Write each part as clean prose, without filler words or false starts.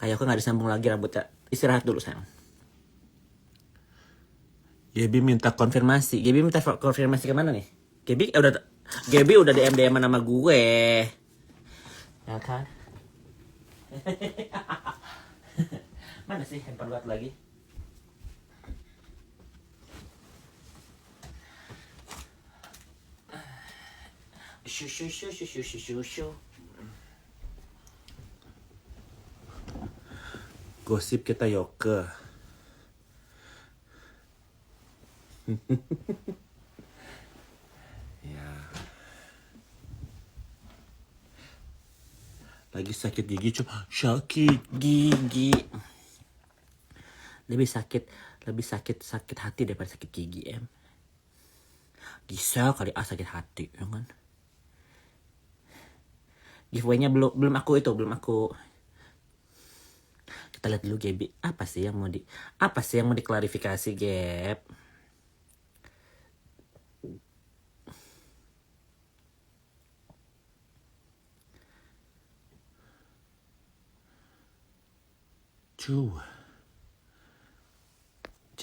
Kayak aku nggak disambung lagi rambutnya. Istirahat dulu sayang. Gaby minta konfirmasi. Gaby minta konfirmasi kemana nih? Gaby udah DM nama gue. Ya kan? Mana sih handphone gue lagi? Shoo. Gosip kita Yoke. Ya. Lagi sakit gigi cuma sakit gigi. Lebih sakit hati daripada sakit gigi Bisa kali sakit hati ya kan. Giveaway-nya belum aku. Kita lihat dulu Gaby. Apa sih yang mau diklarifikasi, Gap?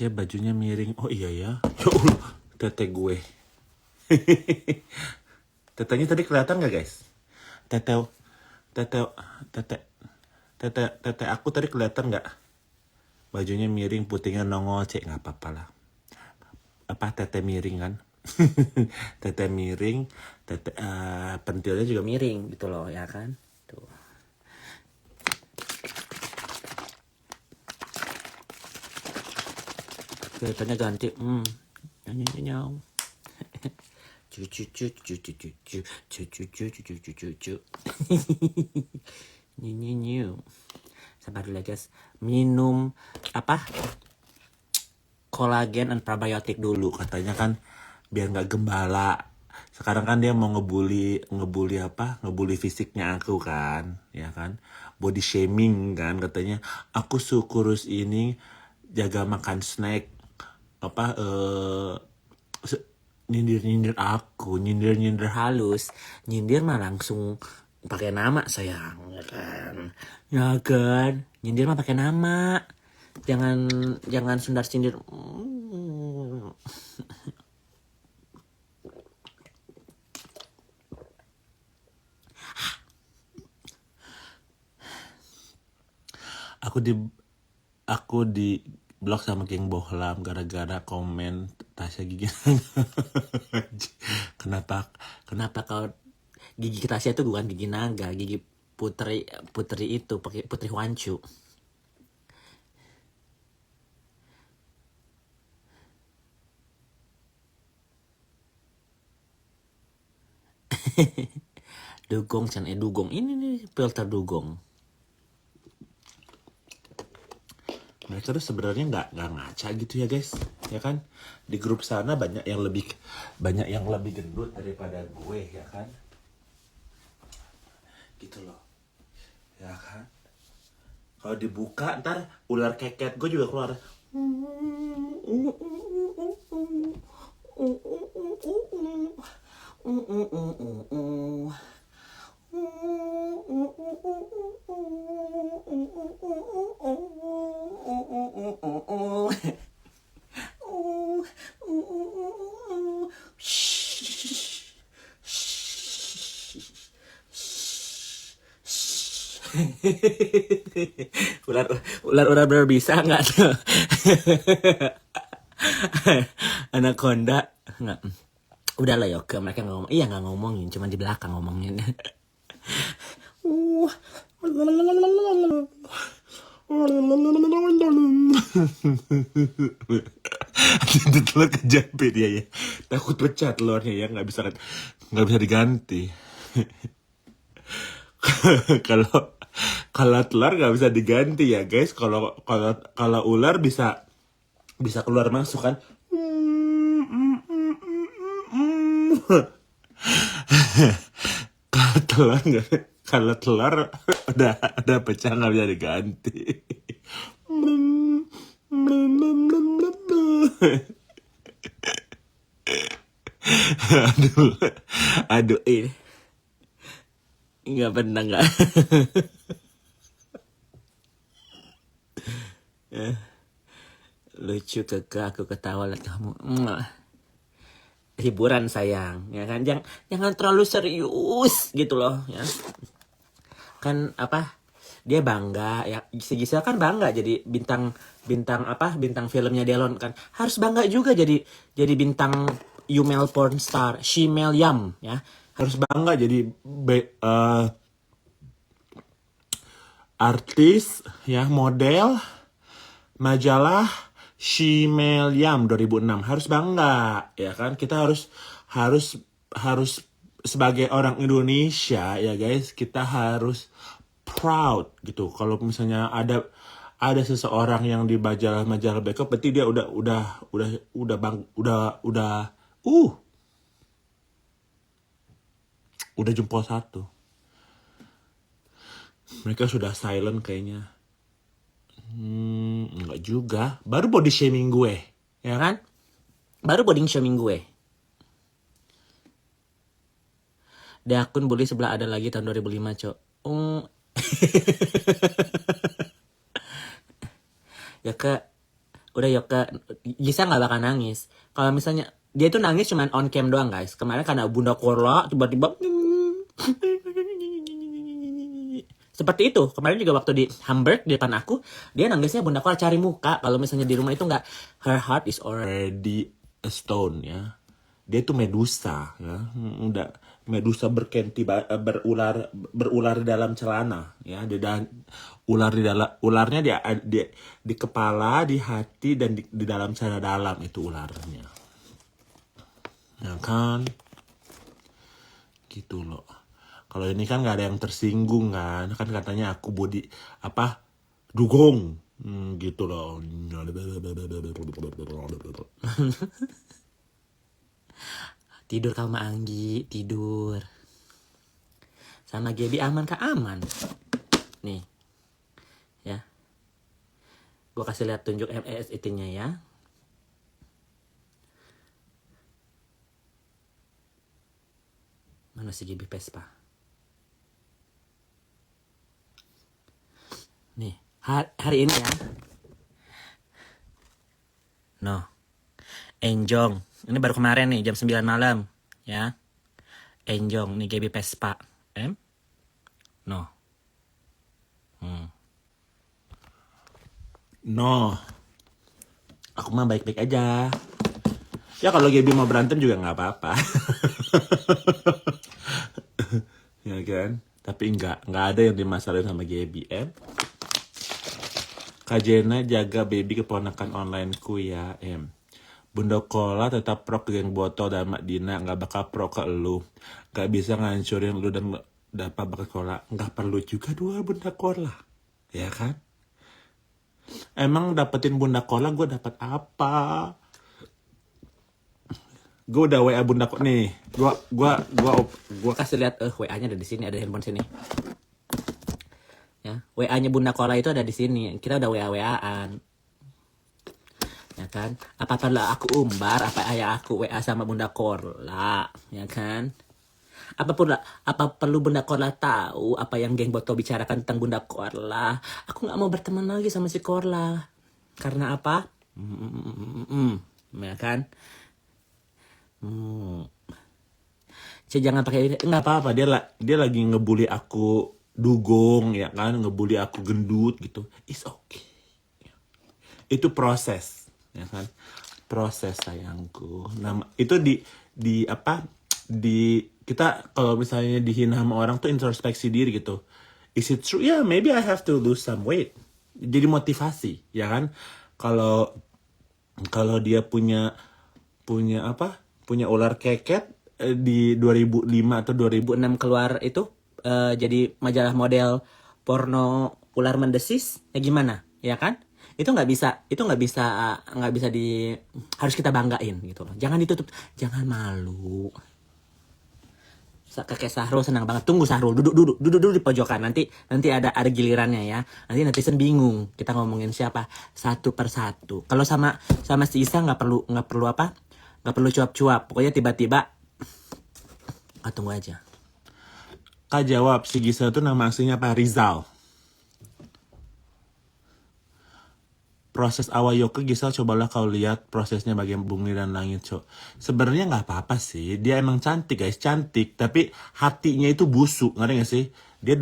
Bajunya miring. Oh iya ya. Ya Allah, tete gue. Tetenya tadi kelihatan nggak guys? Tete aku tadi kelihatan nggak? Bajunya miring, putihnya nongol, nggak apa-apa lah. Apa tete miring kan? Tete miring, pentilnya juga miring gitu loh ya kan? Tuh. Kelihatannya ganti. Nyaw. Cucu. Nyu. Sabar dulu guys. Minum apa? Kolagen dan probiotik dulu katanya kan biar nggak gembala. Sekarang kan dia mau ngebully fisiknya aku kan, ya kan? Body shaming kan katanya. Aku kurus ini jaga makan snack nyindir aku, nyindir halus, nyindir mah langsung pakai nama sayang, ya kan, nyindir mah pakai nama, jangan sundar sindir. Aku di blog sama geng Bohlam gara-gara komen Tasya gigi naga. Kenapa kalau gigi Tasya itu bukan gigi naga, gigi putri itu pakai putri Wancu. Dugong dugong ini nih filter dugong. Mereka tuh sebenarnya nggak ngaca gitu ya guys, ya kan? Di grup sana banyak yang lebih gendut daripada gue, ya kan? Gitu loh, ya kan? Kalau dibuka ntar ular keket gue juga keluar. ular berbisa nggak tuh? Anaconda nggak. Udah lah Yoke, mereka ngomong. Iya nggak ngomongin, cuma di belakang ngomongin. Itu telur kejepit ya. Takut pecah telurnya ya, nggak bisa diganti. Kalau telur nggak bisa diganti ya guys. Kalau ular bisa keluar masuk kan. Kalau telur udah pecah nggak bisa diganti. aduh ini nggak pernah nggak. Lucu keke, aku ketawa liat kamu. Hiburan sayang, ya kan? Jangan terlalu serius gitu loh, ya. Kan apa? Dia bangga ya, si Gisel kan bangga jadi bintang bintang filmnya Delon kan. Harus bangga juga jadi bintang female porn star, Shemale Yam ya. Harus bangga jadi artis ya, model majalah Shemale 2006. Harus bangga ya kan, kita harus sebagai orang Indonesia ya guys, kita harus proud gitu. Kalau misalnya ada seseorang yang di majalah backup, berarti dia udah jempol satu. Mereka sudah silent kayaknya. Enggak juga. Baru body shaming gue, ya kan? Baru body shaming gue. Di akun bully sebelah ada lagi tahun 2005, Cok. Yoke, udah Yoke, Gisa nggak bakal nangis. Kalau misalnya dia tuh nangis cuman on cam doang guys. Kemarin karena Bunda Korla tiba-tiba seperti itu. Kemarin juga waktu di Hamburg di depan aku, dia nangisnya Bunda Korla cari muka. Kalau misalnya di rumah itu nggak, her heart is already a stone ya. Dia tuh Medusa ya. Udah Medusa berkenti berular dalam celana ya. Ularnya di kepala, di hati, dan di dalam celana dalam itu ularnya. Ya kan? Gitu loh. Kalau ini kan nggak ada yang tersinggung kan katanya aku body dugong gitu loh. Tidur kamu Anggi, tidur. Sama Gaby aman kah? Aman. Nih. Ya. Gue kasih lihat tunjuk MAS itunya ya. Mana si Gaby Vespa? Nih, hari ini ya. No. Enjong. Ini baru kemarin nih, jam 9 malam. Ya. Enjong, nih Gaby Vespa. No. No. Aku mah baik-baik aja. Ya kalau Gaby mau berantem juga nggak apa-apa. Ya kan? Tapi nggak ada yang dimasalahin sama Gaby, Kak Jena jaga baby keponakan onlineku ya, Bunda Kola tetap pro ke geng botol dan Mak Dina, nggak bakal pro ke lu. Nggak bisa ngancurin lu dan dapat bakal Kola. Nggak perlu juga dua Bunda Kola, ya kan? Emang dapetin Bunda Kola gue dapat apa? Gue udah WA Bunda Kola nih. Gue kasih lihat WA-nya ada di sini, ada handphone sini. Ya, WA-nya Bunda Kola itu ada di sini. Kita udah WA-WA-an. Ya kan? Apa perlu aku umbar apa ayah aku WA sama Bunda Korla, ya kan? Apa perlu Bunda Korla tahu apa yang geng botol bicarakan tentang Bunda Korla? Aku nggak mau berteman lagi sama si Korla. Karena apa? Ya kan? Jangan pakai ini. Nggak apa-apa, dia lagi ngebully aku dugong, ya kan? Ngebully aku gendut gitu. It's okay. Itu proses. Ya kan, proses sayangku. Itu kita kalau misalnya dihina sama orang tuh introspeksi diri gitu. Is it true? Yeah, maybe I have to lose some weight. Jadi motivasi, ya kan? Kalau dia punya ular keket di 2005 atau 2006 keluar itu jadi majalah model porno ular mendesis, ya gimana? Ya kan? Itu nggak bisa harus kita banggain gitu loh. Jangan ditutup, jangan malu. Kakek Sahrul senang banget. Tunggu Sahrul, duduk di pojokan. Nanti ada gilirannya ya. Nanti netizen bingung kita ngomongin siapa satu persatu. Kalau sama si Isa nggak perlu cuap-cuap. Pokoknya tiba-tiba tunggu aja. Kak jawab, si Gisel itu nama aslinya apa? Rizal. proses Awayoke Gisel, cobalah kau lihat prosesnya bagian Bumi dan Langit, Cok. Sebenarnya nggak apa-apa sih, dia emang cantik guys, cantik, tapi hatinya itu busuk, ngerti gak sih? Dia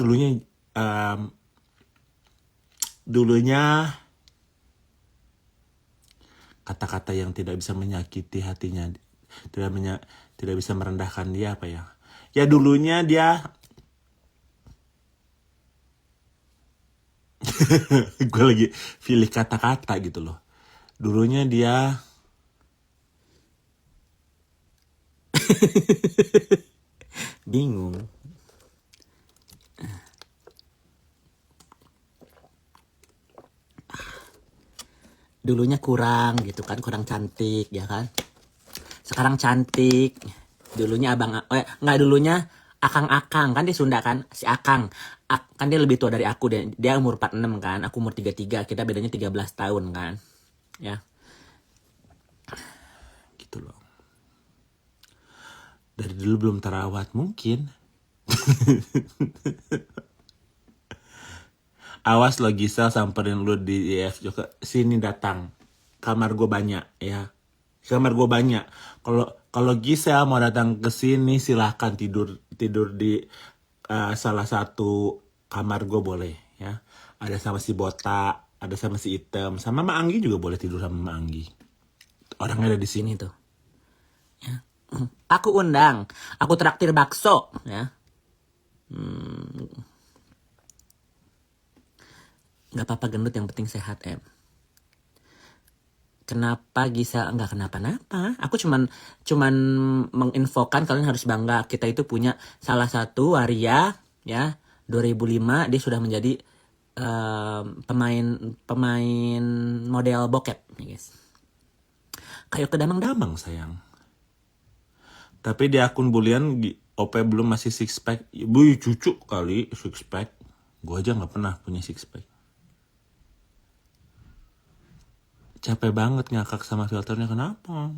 dulunya kata-kata yang tidak bisa menyakiti hatinya, tidak bisa merendahkan dia, apa ya? Ya dulunya dia gue lagi pilih kata-kata gitu loh. Dulunya dia Bingung. Dulunya kurang gitu kan, kurang cantik ya kan. Sekarang cantik. Dulunya nggak, dulunya akang-akang kan, dia Sunda kan, si akang. Kan dia lebih tua dari aku, dia umur 46 kan, aku umur 33, kita bedanya 13 tahun kan. Ya. gitu loh. Dari dulu belum terawat mungkin. Awas lo Gisel, samperin lu di IF juga. Sini datang. Kamar gue banyak ya. Kamar gue banyak. Kalau Gisel mau datang ke sini silahkan tidur di salah satu kamar gue boleh ya. Ada sama si Botak, ada sama si Item, sama Mak Anggi juga boleh tidur sama Mak Anggi. Orangnya ada di sini. Sini tuh. Ya. Aku undang, aku traktir bakso ya. Gak apa-apa gendut, yang penting sehat em. Kenapa Gisel? Enggak kenapa-napa. Aku cuman menginfokan kalian harus bangga. Kita itu punya salah satu waria ya. 2005 dia sudah menjadi pemain model bokep ya guys. Kayak kedamang-damang. Damang sayang. Tapi di akun bulian OP belum masih six pack. Bu cucu kali six pack. Gue aja nggak pernah punya six pack. Capek banget ngakak sama filternya, kenapa?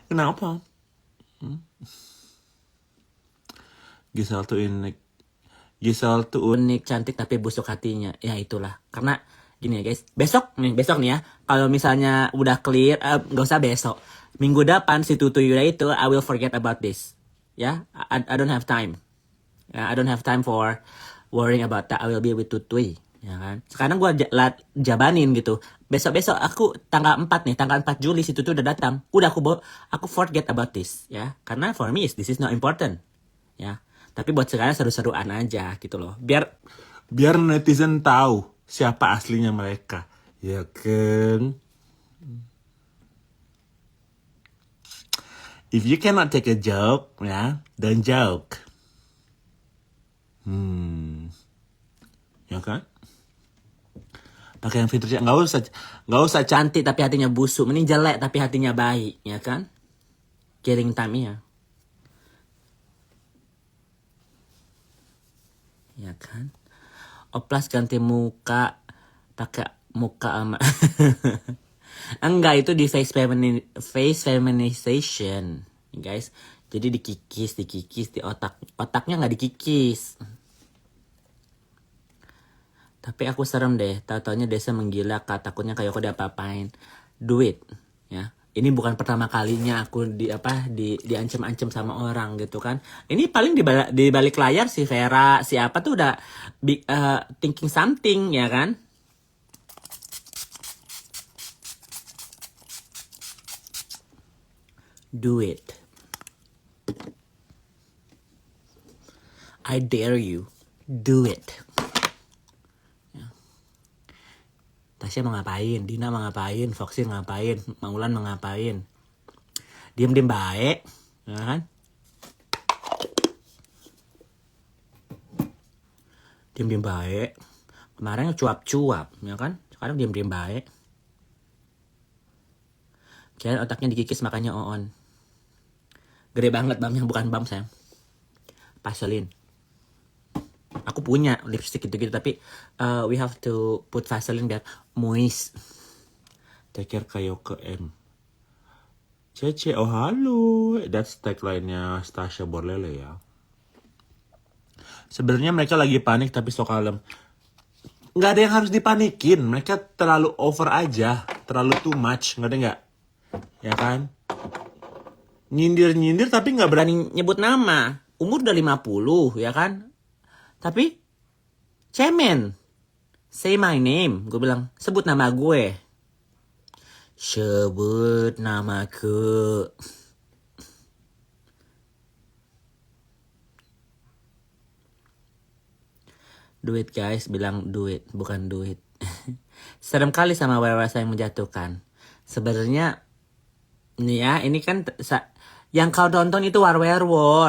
Kenapa? Gisel tuh unik. Gisel tuh Unik, cantik, tapi busuk hatinya. Ya itulah. Karena gini ya guys. Besok nih ya. Kalau misalnya udah clear, gak usah besok. Minggu depan si Tutu Yuda itu, I will forget about this. Ya, I don't have time. I don't have time for worrying about that. I will be with Tutui. Ya kan? Sekarang gue jabanin gitu. Besok-besok aku tanggal 4 nih. Tanggal 4 Juli si Tutu udah datang. Udah aku forget about this. Ya. Karena for me, this is not important. Ya. Tapi buat sekarang seru-seruan aja gitu loh. biar netizen tahu siapa aslinya mereka. Ya kan? If you cannot take a joke, ya, don't joke. Ya kan? Pakai yang fiturnya nggak usah Cantik tapi hatinya busuk. Mending jelek tapi hatinya baik. Ya kan? Kiring Tamiya. Ya kan? Oplas ganti muka. Pakai muka sama... Enggak, itu di face feminization, guys. Jadi dikikis di otaknya nggak dikikis. Tapi aku serem deh, tau-taunya Desa menggila, takutnya kayak aku diapa-apain. Do it, ya. Ini bukan pertama kalinya aku diancam-ancam sama orang gitu kan. Ini paling di balik layar si Vera, siapa tuh udah thinking something ya kan. Do it. I dare you. Do it. Ya. Tasya mau ngapain? Dina mau ngapain? Foxy mau ngapain? Maulan mau ngapain? Diam-diam baik. Ya kan? Diam-diam baik. Kemarin cuap-cuap. Ya kan? Sekarang diam-diam baik. Kirain otaknya dikikis makanya on. Gede banget bamnya, bukan bam sayang. Vaseline. Aku punya lipstick gitu-gitu, tapi we have to put Vaseline biar moist. Take care kayo ke M. Cece, oh halo. That's tagline-nya Stasha Borlele ya. Sebenarnya mereka lagi panik tapi so kalem. Nggak ada yang harus dipanikin. Mereka terlalu over aja. Terlalu too much. Ngerti nggak? Ya kan? Nyindir-nyindir tapi nggak berani. Berani nyebut nama. Umur udah 50, ya kan? Tapi, cemen. Say my name. Gue bilang, sebut nama gue. Sebut namaku. Duit guys, bilang duit, bukan duit. Serem kali sama rasa yang menjatuhkan. Sebenarnya, nih ya, ini kan yang kau tonton itu War.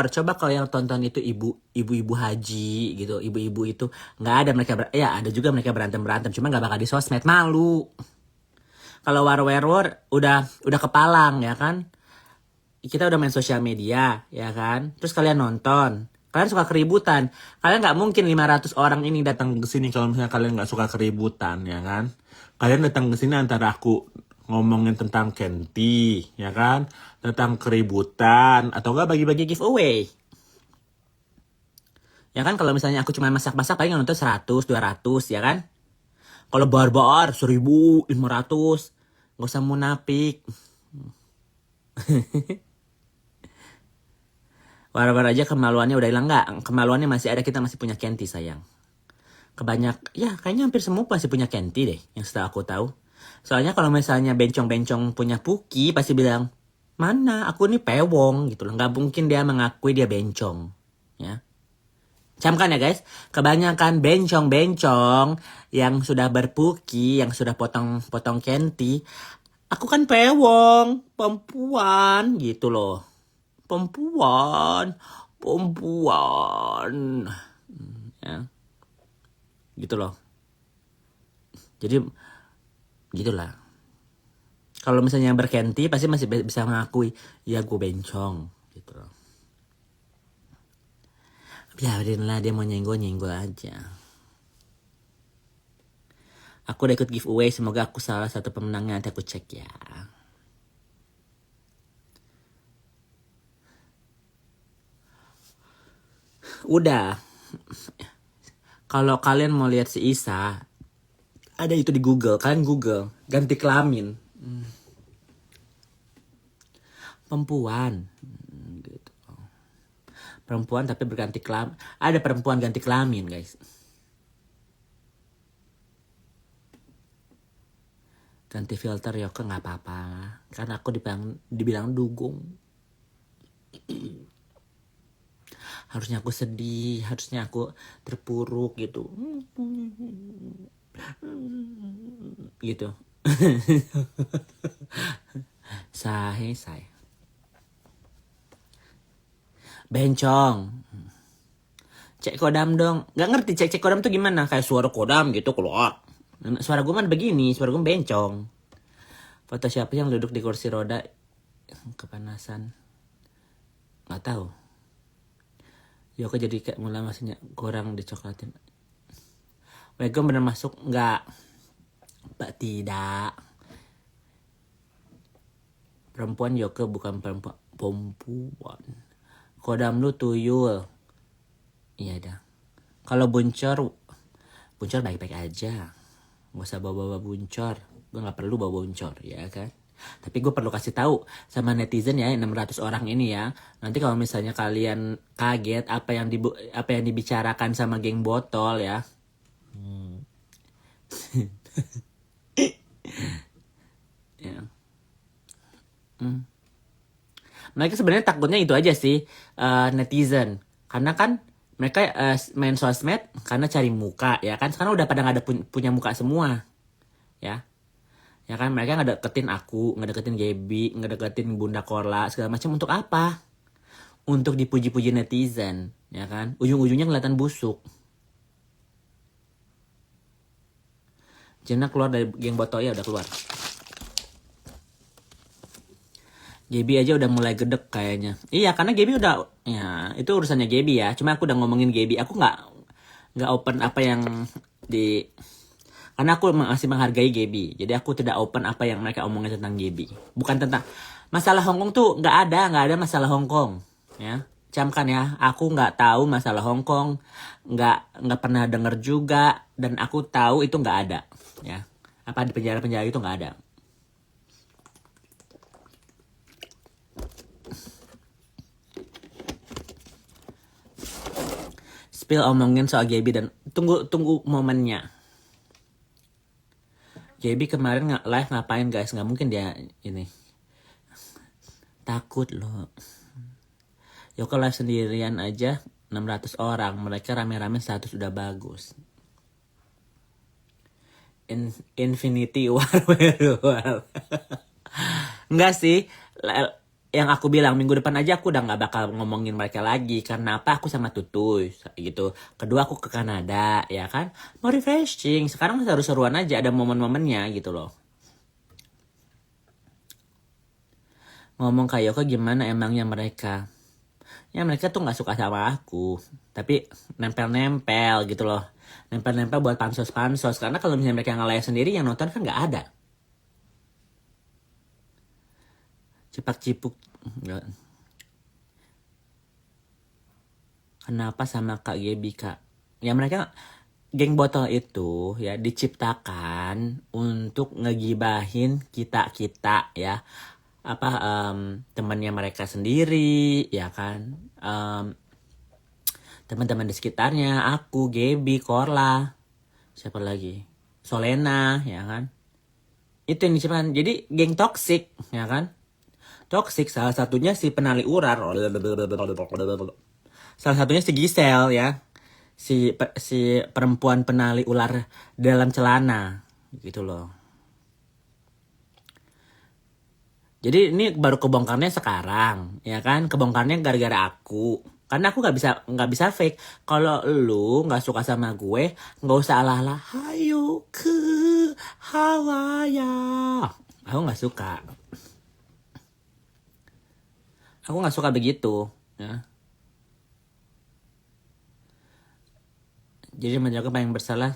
Coba kalau yang tonton itu ibu-ibu haji gitu, ibu-ibu itu nggak ada mereka ya ada juga mereka berantem, cuma nggak bakal di sosmed, malu. Kalau War udah kepalang ya kan, kita udah main sosial media ya kan, terus kalian nonton. Kalian suka keributan. Kalian nggak mungkin 500 orang ini datang Ke sini kalau misalnya kalian nggak suka keributan, ya kan? Kalian datang ke sini antara aku ngomongin tentang Kenti, ya kan? Tentang keributan, atau enggak bagi-bagi giveaway. Ya kan kalau misalnya aku cuma masak-masak paling nonton 100, 200 ya kan. Kalau barbar 1.500. Gak usah munafik. War aja kemaluannya udah hilang nggak? Kemaluannya masih ada, kita masih punya Kenti sayang. Ya kayaknya hampir semua masih punya Kenti deh, yang setelah aku tahu. Soalnya kalau misalnya bencong-bencong punya Puki pasti bilang, mana aku ini pewong gitu loh. Nggak mungkin dia mengakui dia bencong. Ya. Camkan ya guys, kebanyakan bencong-bencong yang sudah berpuki, yang sudah potong-potong Kenti, aku kan pewong, perempuan gitu loh. Perempuan. Ya. Gitu loh. Jadi gitulah. Kalau misalnya berkenti pasti masih bisa mengakui ya gue bencong gitu loh. Biarin lah, dia mau nyenggol aja. Aku udah ikut giveaway, semoga aku salah satu pemenangnya, nanti aku cek ya. Udah. Kalau kalian mau lihat si Isa, ada itu di Google. Kalian Google ganti kelamin. Perempuan. Gitu. Perempuan tapi berganti kelamin. Ada perempuan ganti kelamin, guys. Ganti filter ya nggak apa-apa. Karena aku dibilang dugong. Harusnya aku sedih, harusnya aku terpuruk gitu. Gitu. Say. Bencong. Cek kodam dong. Gak ngerti cek kodam tuh gimana? Kayak suara kodam gitu keluar. Suara gue mah begini, suara gue bencong. Foto siapa yang duduk di kursi roda? Kepanasan. Gak tahu. Yoko jadi kayak mulai maksudnya kurang dicoklatin. Wego bener masuk nggak? Mbak tidak. Perempuan Yoko bukan perempuan. Kodam lu tuyul. Iya dah. Kalau buncor baik-baik aja. Gak usah bawa-bawa buncor. Gue nggak perlu bawa buncor, ya kan? Tapi gue perlu kasih tahu sama netizen ya, 600 orang ini ya. Nanti kalau misalnya kalian kaget apa yang dibicarakan sama geng botol ya. Ya. Mereka sebenarnya takutnya itu aja sih, netizen. Karena kan mereka main sosmed karena cari muka ya kan. Sekarang udah pada nggak ada punya muka semua ya. Ya kan mereka ngedeketin aku, ngedeketin Gaby, ngedeketin Bunda Korla segala macam untuk apa? Untuk dipuji-puji netizen, ya kan? Ujung-ujungnya kelihatan busuk. Jenna keluar dari geng botol ya, udah keluar. Gaby aja udah mulai gedek kayaknya. Iya, karena Gaby udah, ya itu urusannya Gaby ya. Cuma aku udah ngomongin Gaby, aku nggak open apa yang di. Karena aku masih menghargai Gaby. Jadi aku tidak open apa yang mereka omongin tentang Gaby. Bukan tentang masalah Hongkong tuh nggak ada masalah Hongkong, ya. camkan ya, aku nggak tahu masalah Hong Kong, nggak pernah denger juga, dan aku tahu itu nggak ada, ya. Apa di penjara-penjara itu nggak ada. Spill omongin soal Gaby dan tunggu momennya. Gaby kemarin live ngapain guys? Nggak mungkin dia ini. Takut loh. Yoko live sendirian aja 600 orang. Mereka rame-rame status udah bagus. Infinity War. Enggak sih. Yang aku bilang minggu depan aja aku udah nggak bakal ngomongin mereka lagi. Karena apa? Aku sama Tutuy gitu. Kedua aku ke Kanada ya kan. Mau refreshing. Sekarang seru-seruan aja. Ada momen-momennya gitu loh. Ngomong ke Yoko gimana emangnya mereka? Ya mereka tuh gak suka sama aku. Tapi nempel-nempel gitu loh. Nempel-nempel buat pansos-pansos. Karena kalau misalnya mereka ngelayar sendiri yang nonton kan gak ada. Cipak-cipuk. Kenapa sama Kak Gaby Kak? Ya mereka geng botol itu ya diciptakan untuk ngegibahin kita ya. Apa temannya mereka sendiri ya kan, teman-teman di sekitarnya, aku, Gaby, Korla, siapa lagi, Solena ya kan, itu yang diciptakan. Jadi geng toksik ya kan, toksik. Salah satunya si penali ular, salah satunya si Giselle ya, si perempuan penali ular dalam celana gitu loh. Jadi ini baru kebongkarnya sekarang, ya kan? Kebongkarnya gara-gara aku. Karena aku nggak bisa fake. Kalau lu nggak suka sama gue, nggak usah ala-ala. Hayo ke Hawaya. Aku nggak suka. Aku nggak suka begitu. Ya. Jadi menurut aku paling bersalah.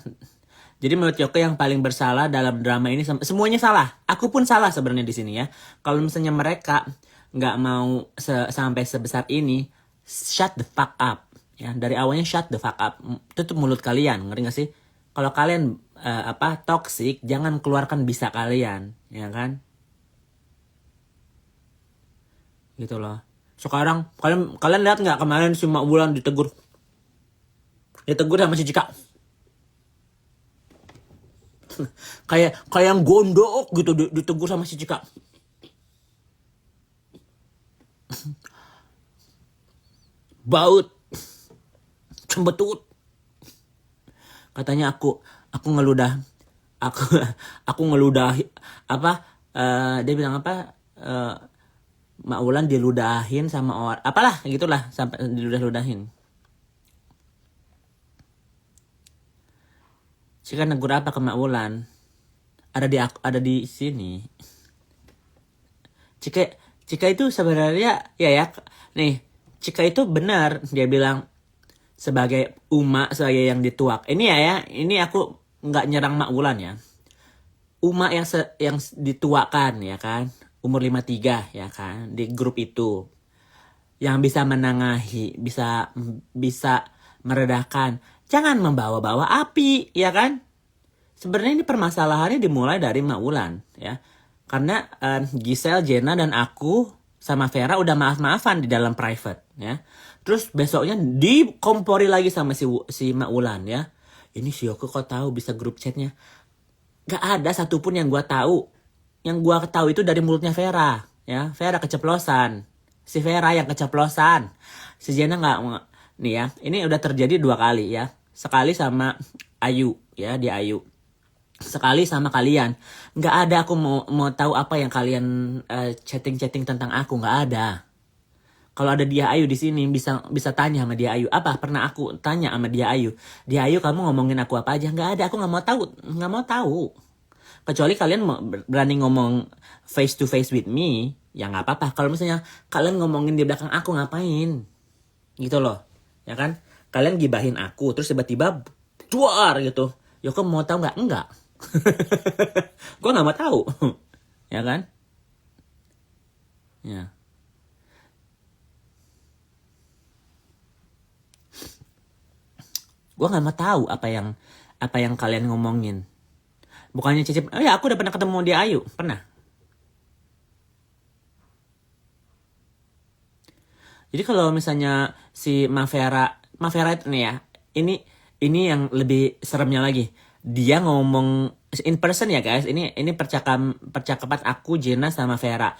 Jadi menurut Yoko yang paling bersalah dalam drama ini semuanya salah. Aku pun salah sebenarnya di sini ya. Kalau misalnya mereka nggak mau sampai sebesar ini, shut the fuck up. Ya dari awalnya shut the fuck up. Tutup mulut kalian, ngerti gak sih? Kalau kalian toxic, jangan keluarkan bisa kalian, ya kan? Gitu loh. Sekarang kalian lihat nggak kemarin si Mak Wulan ditegur sama si Cika. kayak yang gondok gitu ditegur sama si Cika. Baut, cembetut. Katanya aku ngeludah, aku ngeludah apa? Dia bilang apa? Mak Wulan diludahin sama orang, apalah gitulah, sampai diludahin. Cika negur apa ke Mak Wulan? Ada di sini. Cika itu sebenarnya ya nih, Cika itu benar dia bilang sebagai sebagai yang dituak. Ini ini aku nggak nyerang Mak Wulan ya. Yang dituakan ya kan, umur 53 ya kan, di grup itu. Yang bisa menengahi, bisa meredakan. Jangan membawa-bawa api, ya kan? Sebenarnya ini permasalahannya dimulai dari Mak Wulan, ya. Karena Giselle, Jenna, dan aku sama Vera udah maaf-maafan di dalam private, ya. Terus besoknya dikompori lagi sama si Mak Wulan, ya. Ini si Yoko kok tahu bisa grup chatnya? Gak ada satupun yang gue tahu. Yang gue tahu itu dari mulutnya Vera, ya. Vera keceplosan. Si Vera yang keceplosan. Si Jenna nggak, nih ya. Ini udah terjadi 2 kali ya. Sekali sama Ayu, ya, di Ayu. Sekali sama kalian. Nggak ada aku mau tahu apa yang kalian chatting tentang aku, nggak ada. Kalau ada Dia Ayu di sini bisa tanya sama Dia Ayu. Apa pernah aku tanya sama Dia Ayu? Dia Ayu kamu ngomongin aku apa aja? Nggak ada. Aku nggak mau tahu. Kecuali kalian berani ngomong face to face with me, ya nggak apa-apa. Kalau misalnya kalian ngomongin di belakang aku ngapain? Gitu loh, ya kan? Kalian gibahin aku, terus tiba-tiba duar gitu. Yoko mau tahu nggak? Enggak. Gue nggak mau tahu, ya kan? Ya. Gue nggak mau tahu apa yang kalian ngomongin. Bukannya Cicip, oh ya aku udah pernah ketemu dia Ayu, pernah. Jadi kalau misalnya si Mavera itu nih ya, ini yang lebih seremnya lagi. Dia ngomong in person ya guys. Ini percakapan aku Jenna sama Vera.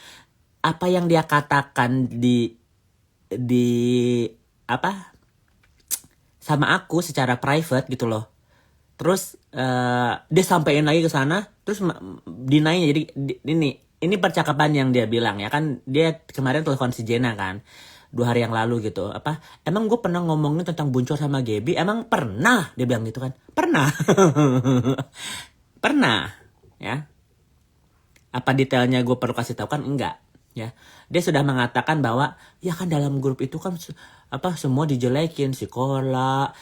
Apa yang dia katakan di apa sama aku secara private gitu loh. Terus dia sampein lagi ke sana, terus dinaiknya. Jadi ini percakapan yang dia bilang ya kan, dia kemarin telepon si Jenna kan 2 hari yang lalu gitu. Apa emang gue pernah ngomongin tentang Buncor sama Gaby? Emang pernah? Dia bilang gitu kan. Pernah. Pernah ya. Apa detailnya gue perlu kasih tahu kan? Enggak ya. Dia sudah mengatakan bahwa ya kan dalam grup itu kan semua dijelekin, si Kola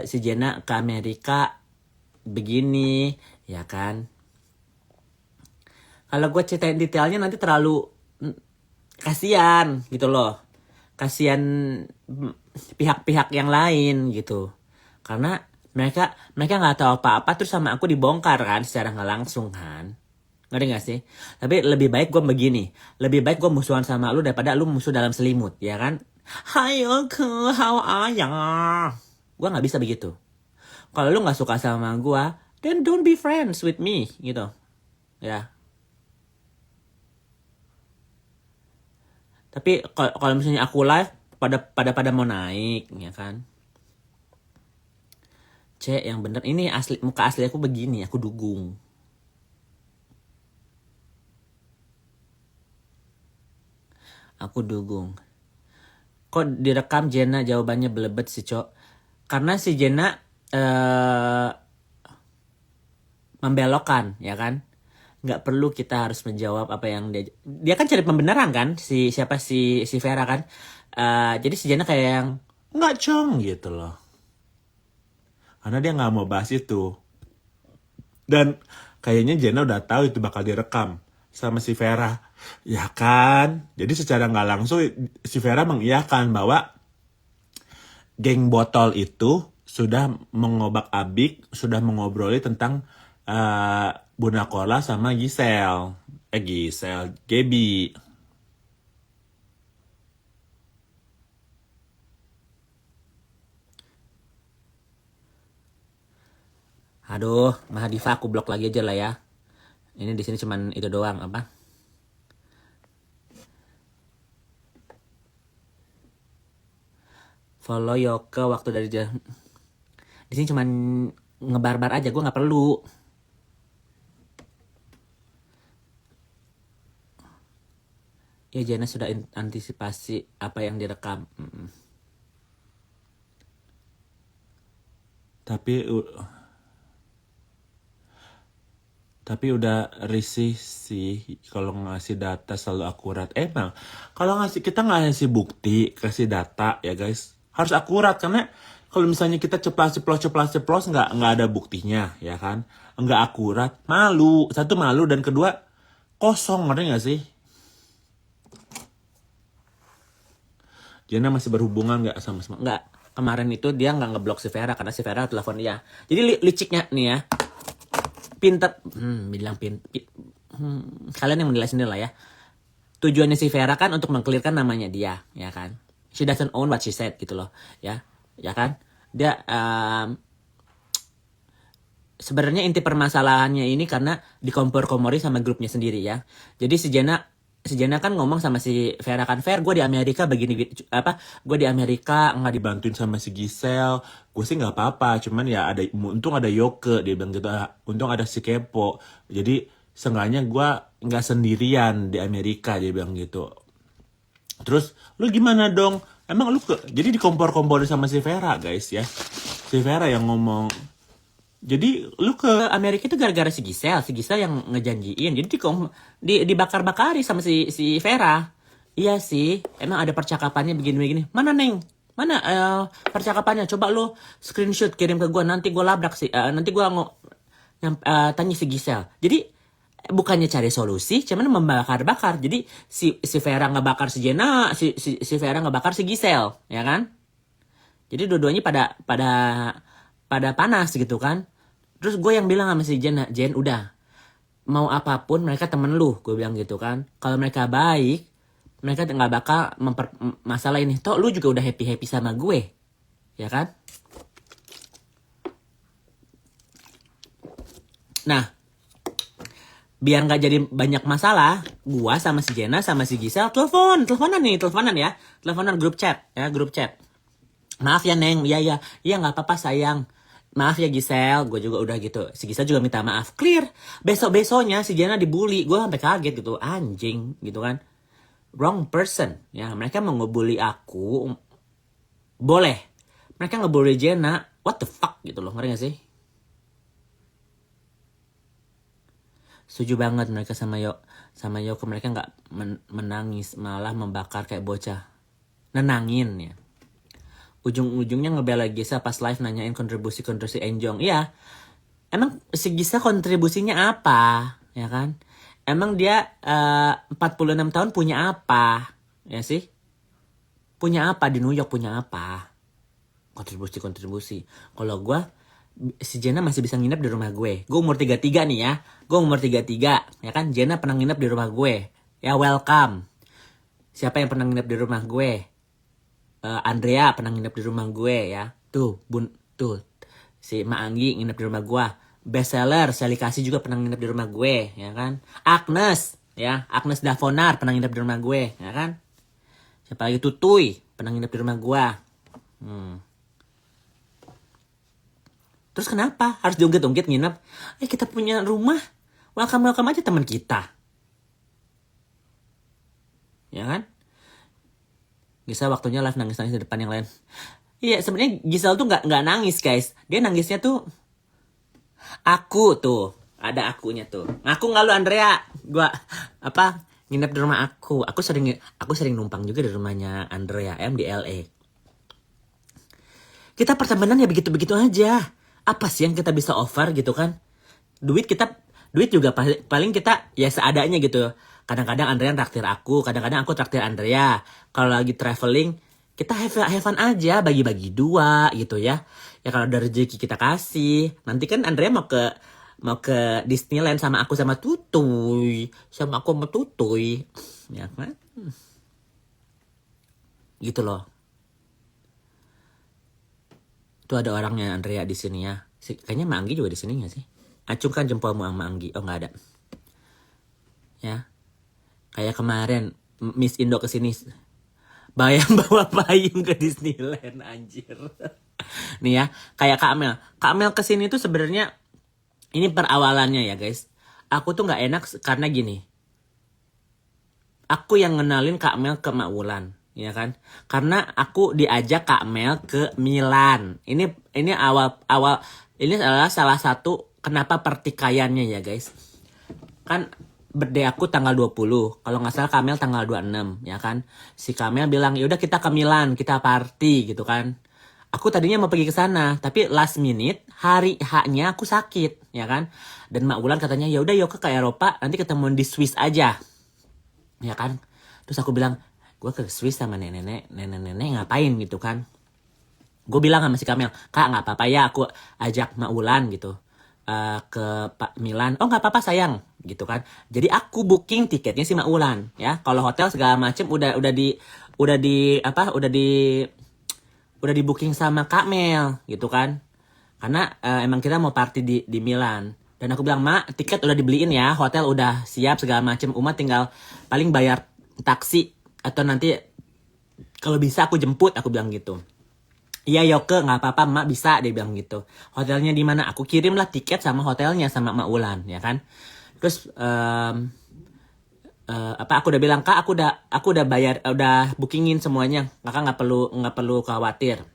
si Jenna ke Amerika begini ya kan. Kalau gue ceritain detailnya nanti terlalu kasihan gitu loh. Kasihan pihak-pihak yang lain gitu. Karena mereka nggak tahu apa-apa, terus sama aku dibongkar kan secara nggak langsung kan. Ngerti gak sih? Tapi lebih baik gue begini. Lebih baik gue musuhan sama lu daripada lu musuh dalam selimut, ya kan? Hai aku, how are ya? Gue gak bisa begitu. Kalau lu gak suka sama gue, then don't be friends with me, gitu. Ya. Tapi kalau misalnya aku live, pada mau naik, ya kan? Cek yang bener. Ini muka asli aku begini, aku dugung. Aku dugung. Kok direkam Jenna jawabannya belebet sih, Cok? Karena si Jenna membelokkan, ya kan? Nggak perlu kita harus menjawab apa yang dia kan cari pembenaran kan, si Vera kan. Jadi si Jenna kayak yang nggak Cong gitu loh. Karena dia nggak mau bahas itu. Dan kayaknya Jenna udah tahu itu bakal direkam sama si Vera. Ya kan? Jadi secara nggak langsung si Vera mengiyakan bahwa geng botol itu sudah mengobak-abik, sudah mengobroli tentang Bunda Kola sama Gaby. aduh, Mahadiva aku blok lagi aja lah ya. Ini di sini cuman itu doang apa? Follow Yoke waktu dari di sini cuman ngebarbar aja, gue nggak perlu. Ya Jenna sudah antisipasi apa yang direkam. Tapi udah risih sih kalau ngasih data selalu akurat. Emang kalau kita ngasih bukti, kasih data ya guys, harus akurat. Karena kalau misalnya kita ceplas nggak ada buktinya ya kan, nggak akurat, malu. Satu malu, dan kedua kosong, ngerti nggak sih? Jenna masih berhubungan nggak sama Nggak, kemarin itu dia nggak ngeblok si Vera karena si Vera telepon dia. Jadi liciknya nih ya, pinter, kalian yang menilai sendiri lah ya. Tujuannya si Vera kan untuk mengklirkan namanya dia, ya kan? She doesn't own what she said gitu loh, ya kan? Dia sebenarnya inti permasalahannya ini karena dikompor-komori sama grupnya sendiri ya. Jadi si Jenna kan ngomong sama si Vera kan, gue di Amerika begini gue di Amerika nggak dibantuin sama si Giselle. Gue sih nggak apa-apa, cuman ya untung ada Yoke, dia bilang gitu. Untung ada si Kepo, jadi seenggaknya gue nggak sendirian di Amerika, dia bilang gitu. Terus lu gimana dong? Emang lu jadi dikompor-komporin sama si Vera guys ya. Si Vera yang ngomong. Jadi lu ke Amerika itu gara-gara si Giselle yang ngejanjiin. Jadi dibakar-bakari sama si Vera. Iya sih, emang ada percakapannya begini-begini. Mana Neng? Mana percakapannya? Coba lu screenshot kirim ke gue. Nanti gue labrak sih. Nanti gue tanya si Giselle. Jadi bukannya cari solusi, cuman membakar-bakar. Jadi si Vera ngebakar si Jenna, si Vera ngebakar si Giselle, ya kan? Jadi dua-duanya pada panas gitu kan. Terus gue yang bilang sama si Jen, Jen udah, mau apapun mereka temen lu, gue bilang gitu kan. Kalau mereka baik, mereka nggak bakal masalah ini. Toh lu juga udah happy sama gue, ya kan? Nah, biar nggak jadi banyak masalah, gua sama si Jenna sama si Gisel teleponan ya, teleponan grup chat. Maaf ya Neng, iya nggak apa-apa sayang. Maaf ya Gisel, gue juga udah gitu. Si Gisel juga minta maaf, clear. Besoknya si Jenna dibully, gue sampai kaget gitu, anjing gitu kan. Wrong person, ya mereka mau ngebully aku, boleh. Mereka ngebully Jenna, what the fuck gitu loh, ngerti gak sih? Setuju banget mereka sama Yoko, mereka nggak menangis, malah membakar kayak bocah. Nenangin ya. Ujung-ujungnya ngebela Gisa pas live nanyain kontribusi Enjong. Iya, emang si Gisa kontribusinya apa, ya kan? Emang dia 46 tahun punya apa, ya sih? Punya apa di New York, punya apa? Kontribusi. Kalau gue, si Jenna masih bisa nginep di rumah gue. Gue umur 33 nih ya. Ya kan? Jenna pernah nginep di rumah gue. Ya welcome. Siapa yang pernah nginep di rumah gue? Andrea pernah nginep di rumah gue ya. Tuh. Si Ma Anggi nginep di rumah gue. Bestseller, Sally Kasih juga pernah nginep di rumah gue, ya kan? Agnes Davonar pernah nginep di rumah gue, ya kan? Siapa lagi? Tutuy pernah nginep di rumah gue. Terus kenapa harus diungkit-ungkit nginep? Kita punya rumah, welcome aja teman kita, ya kan? Gisel waktunya live nangis di depan yang lain. Iya, sebenarnya Gisel tuh nggak nangis guys. Dia nangisnya tuh, aku tuh ada akunya tuh. Ngaku nggak lu Andrea? Gua nginep di rumah aku. Aku sering numpang juga di rumahnya Andrea di LA. Kita pertemanan ya begitu aja. Apa sih yang kita bisa offer gitu kan? Duit juga paling kita ya seadanya gitu. Kadang-kadang Andrea traktir aku, kadang-kadang aku traktir Andrea. Kalau lagi traveling, kita have fun aja, bagi-bagi dua gitu ya. Ya kalau ada rezeki kita kasih. Nanti kan Andrea mau ke Disneyland sama aku sama Tutuy. Ya kan? Gitu loh. Tuh ada orangnya Andrea di sini ya. Kayaknya Mak Anggi juga di sini gak sih? Acungkan jempolmu sama Anggi. Oh nggak ada. Ya. Kayak kemarin Miss Indo kesini. Bawa payung ke Disneyland anjir. Nih ya, kayak Kak Mel kesini tuh sebenarnya ini perawalannya ya guys. Aku tuh nggak enak karena gini. Aku yang ngenalin Kak Mel ke Mak Wulan, ya kan? Karena aku diajak Kak Mel ke Milan. Ini awal ini adalah salah satu kenapa pertikaiannya ya guys. Kan birthday aku tanggal 20. Kalau nggak salah Kamel tanggal 26, ya kan? Si Kamel bilang, "Ya udah kita ke Milan, kita party," gitu kan. Aku tadinya mau pergi ke sana, tapi last minute hari H-nya aku sakit, ya kan? Dan Mak Wulan katanya, "Ya udah yuk ke Eropa, nanti ketemu di Swiss aja." Ya kan? Terus aku bilang, "Gue ke Swiss sama nenek ngapain gitu kan?" Gue bilang sama si Kamel, "Kak, nggak apa-apa ya aku ajak Mak Wulan gitu. Ke Pak Milan." "Oh nggak apa-apa sayang," gitu kan. Jadi aku booking tiketnya si Mak Wulan ya. Kalau hotel segala macem udah di booking sama Kak Mel gitu kan. Karena emang kita mau party di Milan. Dan aku bilang, "Mak, tiket udah dibeliin ya, hotel udah siap segala macem. Uma tinggal paling bayar taksi atau nanti kalau bisa aku jemput," aku bilang gitu. "Iya Yoke, nggak apa-apa Mak, bisa," dia bilang gitu. "Hotelnya di mana?" Aku kirimlah tiket sama hotelnya sama Mak Wulan, ya kan. Terus aku udah bilang, "Kak, aku udah bayar, udah bookingin semuanya. Kakak nggak perlu khawatir.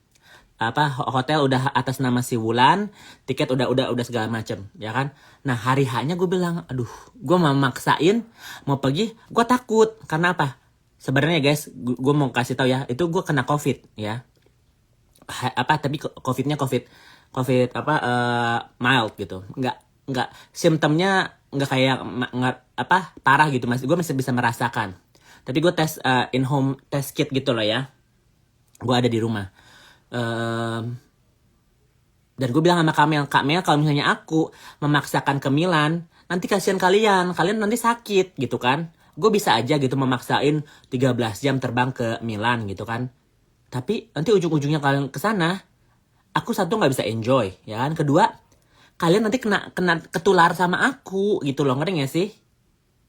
Hotel udah atas nama si Wulan, tiket udah segala macem, ya kan." Nah hari H-nya gue bilang, aduh, gue mau maksain mau pergi, gue takut karena apa? Sebenarnya guys, gue mau kasih tahu ya, itu gue kena COVID ya. Tapi COVID-nya mild gitu, nggak simptomnya nggak kayak parah gitu, gue masih bisa merasakan. Tapi gue tes in home test kit gitu loh ya, gue ada di rumah. Dan gue bilang sama Kak Mel kalau misalnya aku memaksakan ke Milan, nanti kasihan kalian nanti sakit gitu kan. Gue bisa aja gitu memaksain 13 jam terbang ke Milan gitu kan. Tapi nanti ujung-ujungnya kalian ke sana, aku satu nggak bisa enjoy, ya kan. Kedua, kalian nanti kena ketular sama aku gitu loh, ngerti gak sih?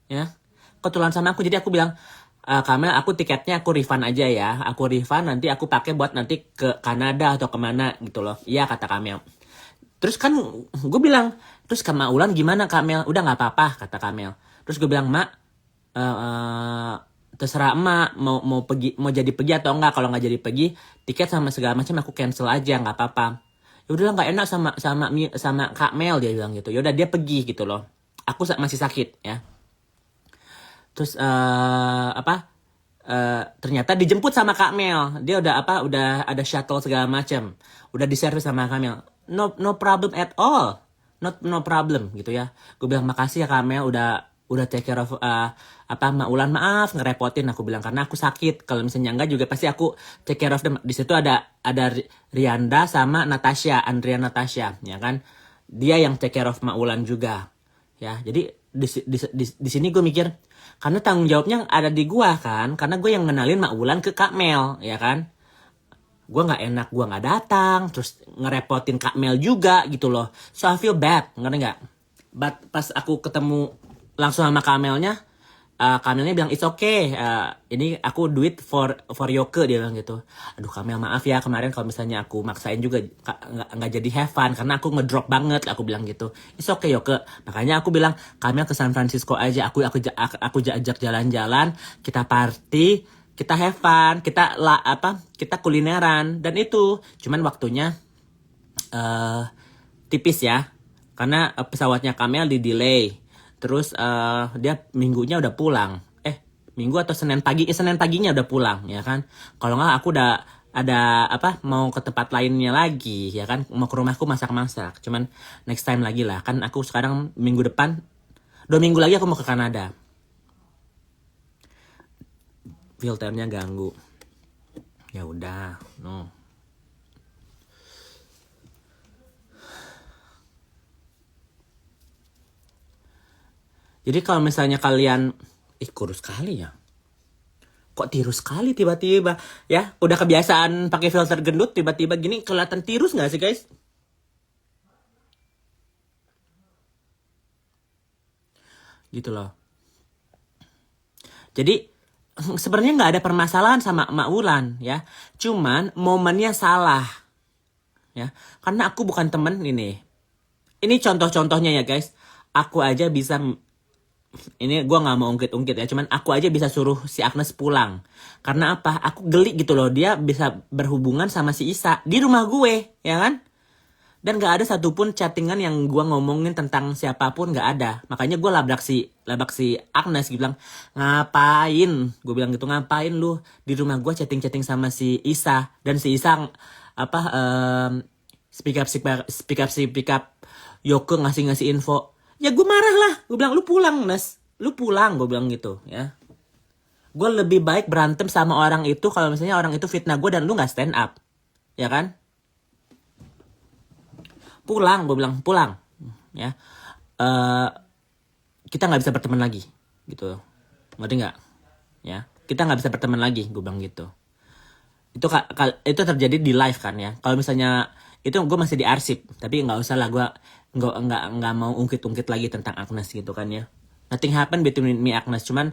Ya, ketular sama aku. Jadi aku bilang, Kamel, aku tiketnya aku refund aja ya. Aku refund, nanti aku pakai buat nanti ke Kanada atau kemana gitu loh. Iya, kata Kamel. Terus kan gue bilang, terus ke Mak Ulan gimana Kamel? Udah nggak apa-apa, kata Kamel. Terus gue bilang, Mak, terserah emak mau jadi pergi atau enggak. Kalau nggak jadi pergi, tiket sama segala macam aku cancel aja, nggak apa-apa. Ya udahlah, nggak enak sama Kak Mel, dia bilang gitu. Ya udah, dia pergi gitu loh. Aku masih sakit ya. Terus ternyata dijemput sama Kak Mel. Dia udah ada shuttle segala macam. Udah diservis sama Kak Mel. No problem at all. No problem gitu ya. Gue bilang makasih ya Kak Mel udah take care of Mak Ulan, maaf ngerepotin, aku bilang, karena aku sakit. Kalau misalnya enggak juga pasti aku take care of them. Di situ ada Rianda sama Natasha, Andrea Natasha, ya kan. Dia yang take care of Mak Ulan juga. Ya, jadi di sini gue mikir, karena tanggung jawabnya ada di gue kan, karena gue yang ngenalin Mak Ulan ke Kak Mel, ya kan. Gue nggak enak, gue nggak datang, terus ngerepotin Kak Mel juga gitu loh. So I feel bad, ngerti nggak? But pas aku ketemu langsung sama Kak Melnya, Kak Melnya bilang it's okay, ini aku do it for Yoke, dia bilang gitu. Aduh Kak Mel, maaf ya kemarin kalau misalnya aku maksain juga nggak jadi have fun karena aku ngedrop banget, aku bilang gitu. It's okay Yoke. Makanya aku bilang Kak Mel ke San Francisco aja, aku ajak jalan-jalan, kita party, kita have fun, kita kulineran, dan itu cuman waktunya tipis ya, karena pesawatnya Kamel di delay. Terus dia minggunya udah pulang, minggu atau Senin paginya udah pulang, ya kan. Kalau nggak aku udah ada mau ke tempat lainnya lagi, ya kan, mau ke rumahku masak-masak. Cuman next time lagi lah, kan aku sekarang minggu depan 2 minggu lagi aku mau ke Kanada. Filternya ganggu. Ya udah, no. Jadi kalau misalnya kalian kurus kali ya. Kok tirus sekali tiba-tiba ya? Udah kebiasaan pakai filter gendut, tiba-tiba gini kelihatan tirus nggak sih guys? Gitu loh. Jadi sebenarnya nggak ada permasalahan sama Mak Ulan ya. Cuman momennya salah ya. Karena aku bukan temen ini. Ini contoh-contohnya ya guys. Aku aja bisa, ini gue nggak mau ungkit-ungkit ya, cuman aku aja bisa suruh si Agnes pulang karena apa? Aku geli gitu loh, dia bisa berhubungan sama si Isa di rumah gue, ya kan? Dan nggak ada satupun chattingan yang gue ngomongin tentang siapapun, nggak ada. Makanya gue labrak si Agnes, gue bilang ngapain? Gue bilang gitu, ngapain lu di rumah gue chatting sama si Isa? Dan si Isa speak up Yoke ngasih info. Ya gue marah lah, gue bilang lu pulang Nes, lu pulang, gue bilang gitu ya. Gue lebih baik berantem sama orang itu kalau misalnya orang itu fitnah gue dan lu nggak stand up, ya kan? Pulang, gue bilang pulang, ya. Kita nggak bisa berteman lagi, gitu, ngerti nggak? Ya, kita nggak bisa berteman lagi, gue bilang gitu. Itu terjadi di live kan ya. Kalau misalnya itu gue masih diarsip, tapi nggak usah lah, gue nggak mau ungkit lagi tentang Agnes gitu kan ya. Nothing happen between me Agnes, cuman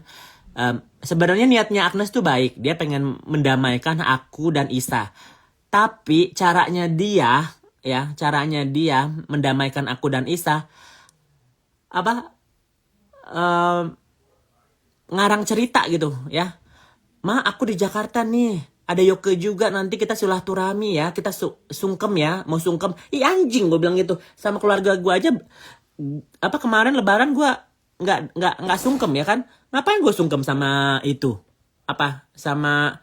sebenarnya niatnya Agnes tuh baik, dia pengen mendamaikan aku dan Isa. Tapi caranya dia mendamaikan aku dan Isa ngarang cerita gitu ya. Ma, aku di Jakarta nih, ada Yoke juga, nanti kita silaturahmi ya, kita sungkem ya, mau sungkem. Ih anjing, gue bilang gitu. Sama keluarga gue aja kemarin lebaran gue nggak sungkem ya kan. Ngapain gue sungkem sama itu? Sama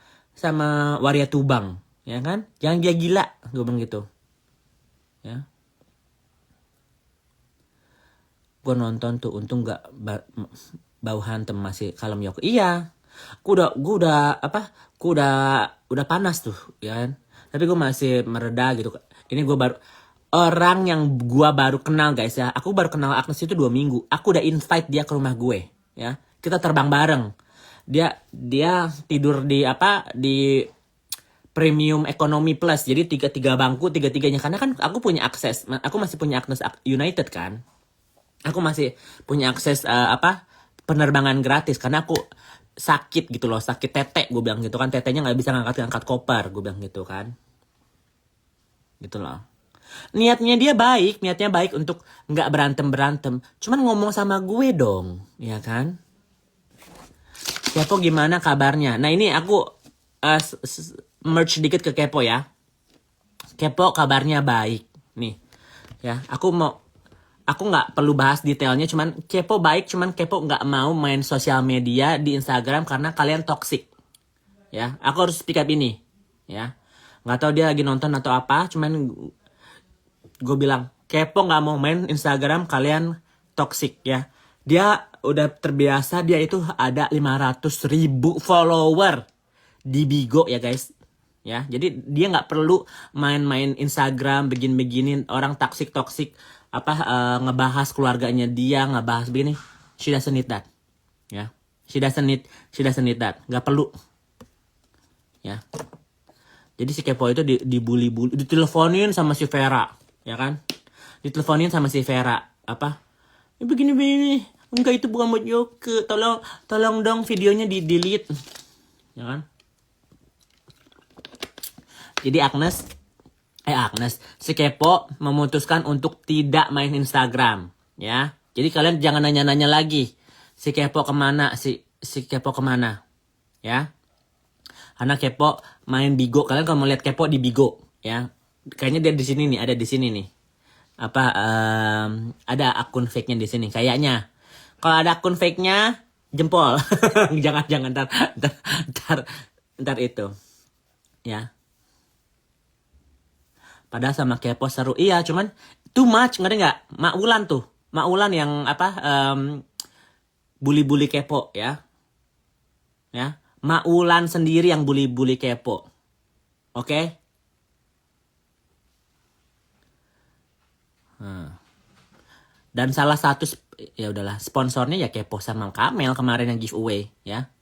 waria Tubang, ya kan? Jangan dia gila, gue bilang gitu. Ya. Gue nonton tuh, untung nggak bau hantem, masih kalem Yoke. Iya. Gue udah panas tuh, ya kan. Tapi gue masih mereda gitu. Ini gue baru orang yang gue baru kenal guys ya. Aku baru kenal Agnes itu 2 minggu. Aku udah invite dia ke rumah gue ya. Kita terbang bareng. Dia tidur di di premium economy plus. Jadi tiga bangku tiga-tiganya, karena kan aku punya akses. Aku masih punya Agnes United kan. Aku masih punya akses penerbangan gratis karena aku sakit gitu loh, sakit tete gue bilang gitu kan, tetenya nggak bisa ngangkat koper gue bilang gitu kan, gitu loh. Niatnya baik untuk nggak berantem, cuman ngomong sama gue dong, ya kan? Kepo gimana kabarnya? Nah ini aku merge dikit ke Kepo ya. Kepo kabarnya baik nih, ya. Aku nggak perlu bahas detailnya, cuman Kepo baik, cuman Kepo nggak mau main sosial media di Instagram karena kalian toxic. Ya, aku harus speak up ini, ya. Nggak tahu dia lagi nonton atau apa, cuman gue bilang Kepo nggak mau main Instagram, kalian toxic ya. Dia udah terbiasa, dia itu ada 500.000 follower di Bigo ya guys. Ya, jadi dia nggak perlu main-main Instagram begin-beginin orang toxic ngebahas keluarganya dia, ngebahas begini. She doesn't need that. Ya. She doesn't need that. Nggak perlu. Ya. Jadi si Kepo itu dibully-bully, diteleponin sama si Vera, ya kan? Diteleponin sama si Vera, begini. Enggak, itu bukan buat Yoke. Tolong dong videonya di-delete. Ya kan? Jadi si Kepo memutuskan untuk tidak main Instagram, ya. Jadi kalian jangan nanya-nanya lagi. Si Kepo kemana? Si Kepo kemana? Ya. Karena Kepo main Bigo. Kalian kalau mau lihat Kepo di Bigo, ya. Kayaknya dia di sini nih, ada di sini nih. Ada akun fake-nya di sini kayaknya. Kalau ada akun fake-nya, jempol. jangan ntar itu. Ya. Padahal sama Kepo seru. Iya, cuman too much, ngerti nggak? Mak Ulan yang bully-bully Kepo ya. Ya, Mak Ulan sendiri yang bully-bully Kepo. Oke? Dan salah satu ya udahlah, sponsornya ya Kepo sama Kamel kemarin yang giveaway ya.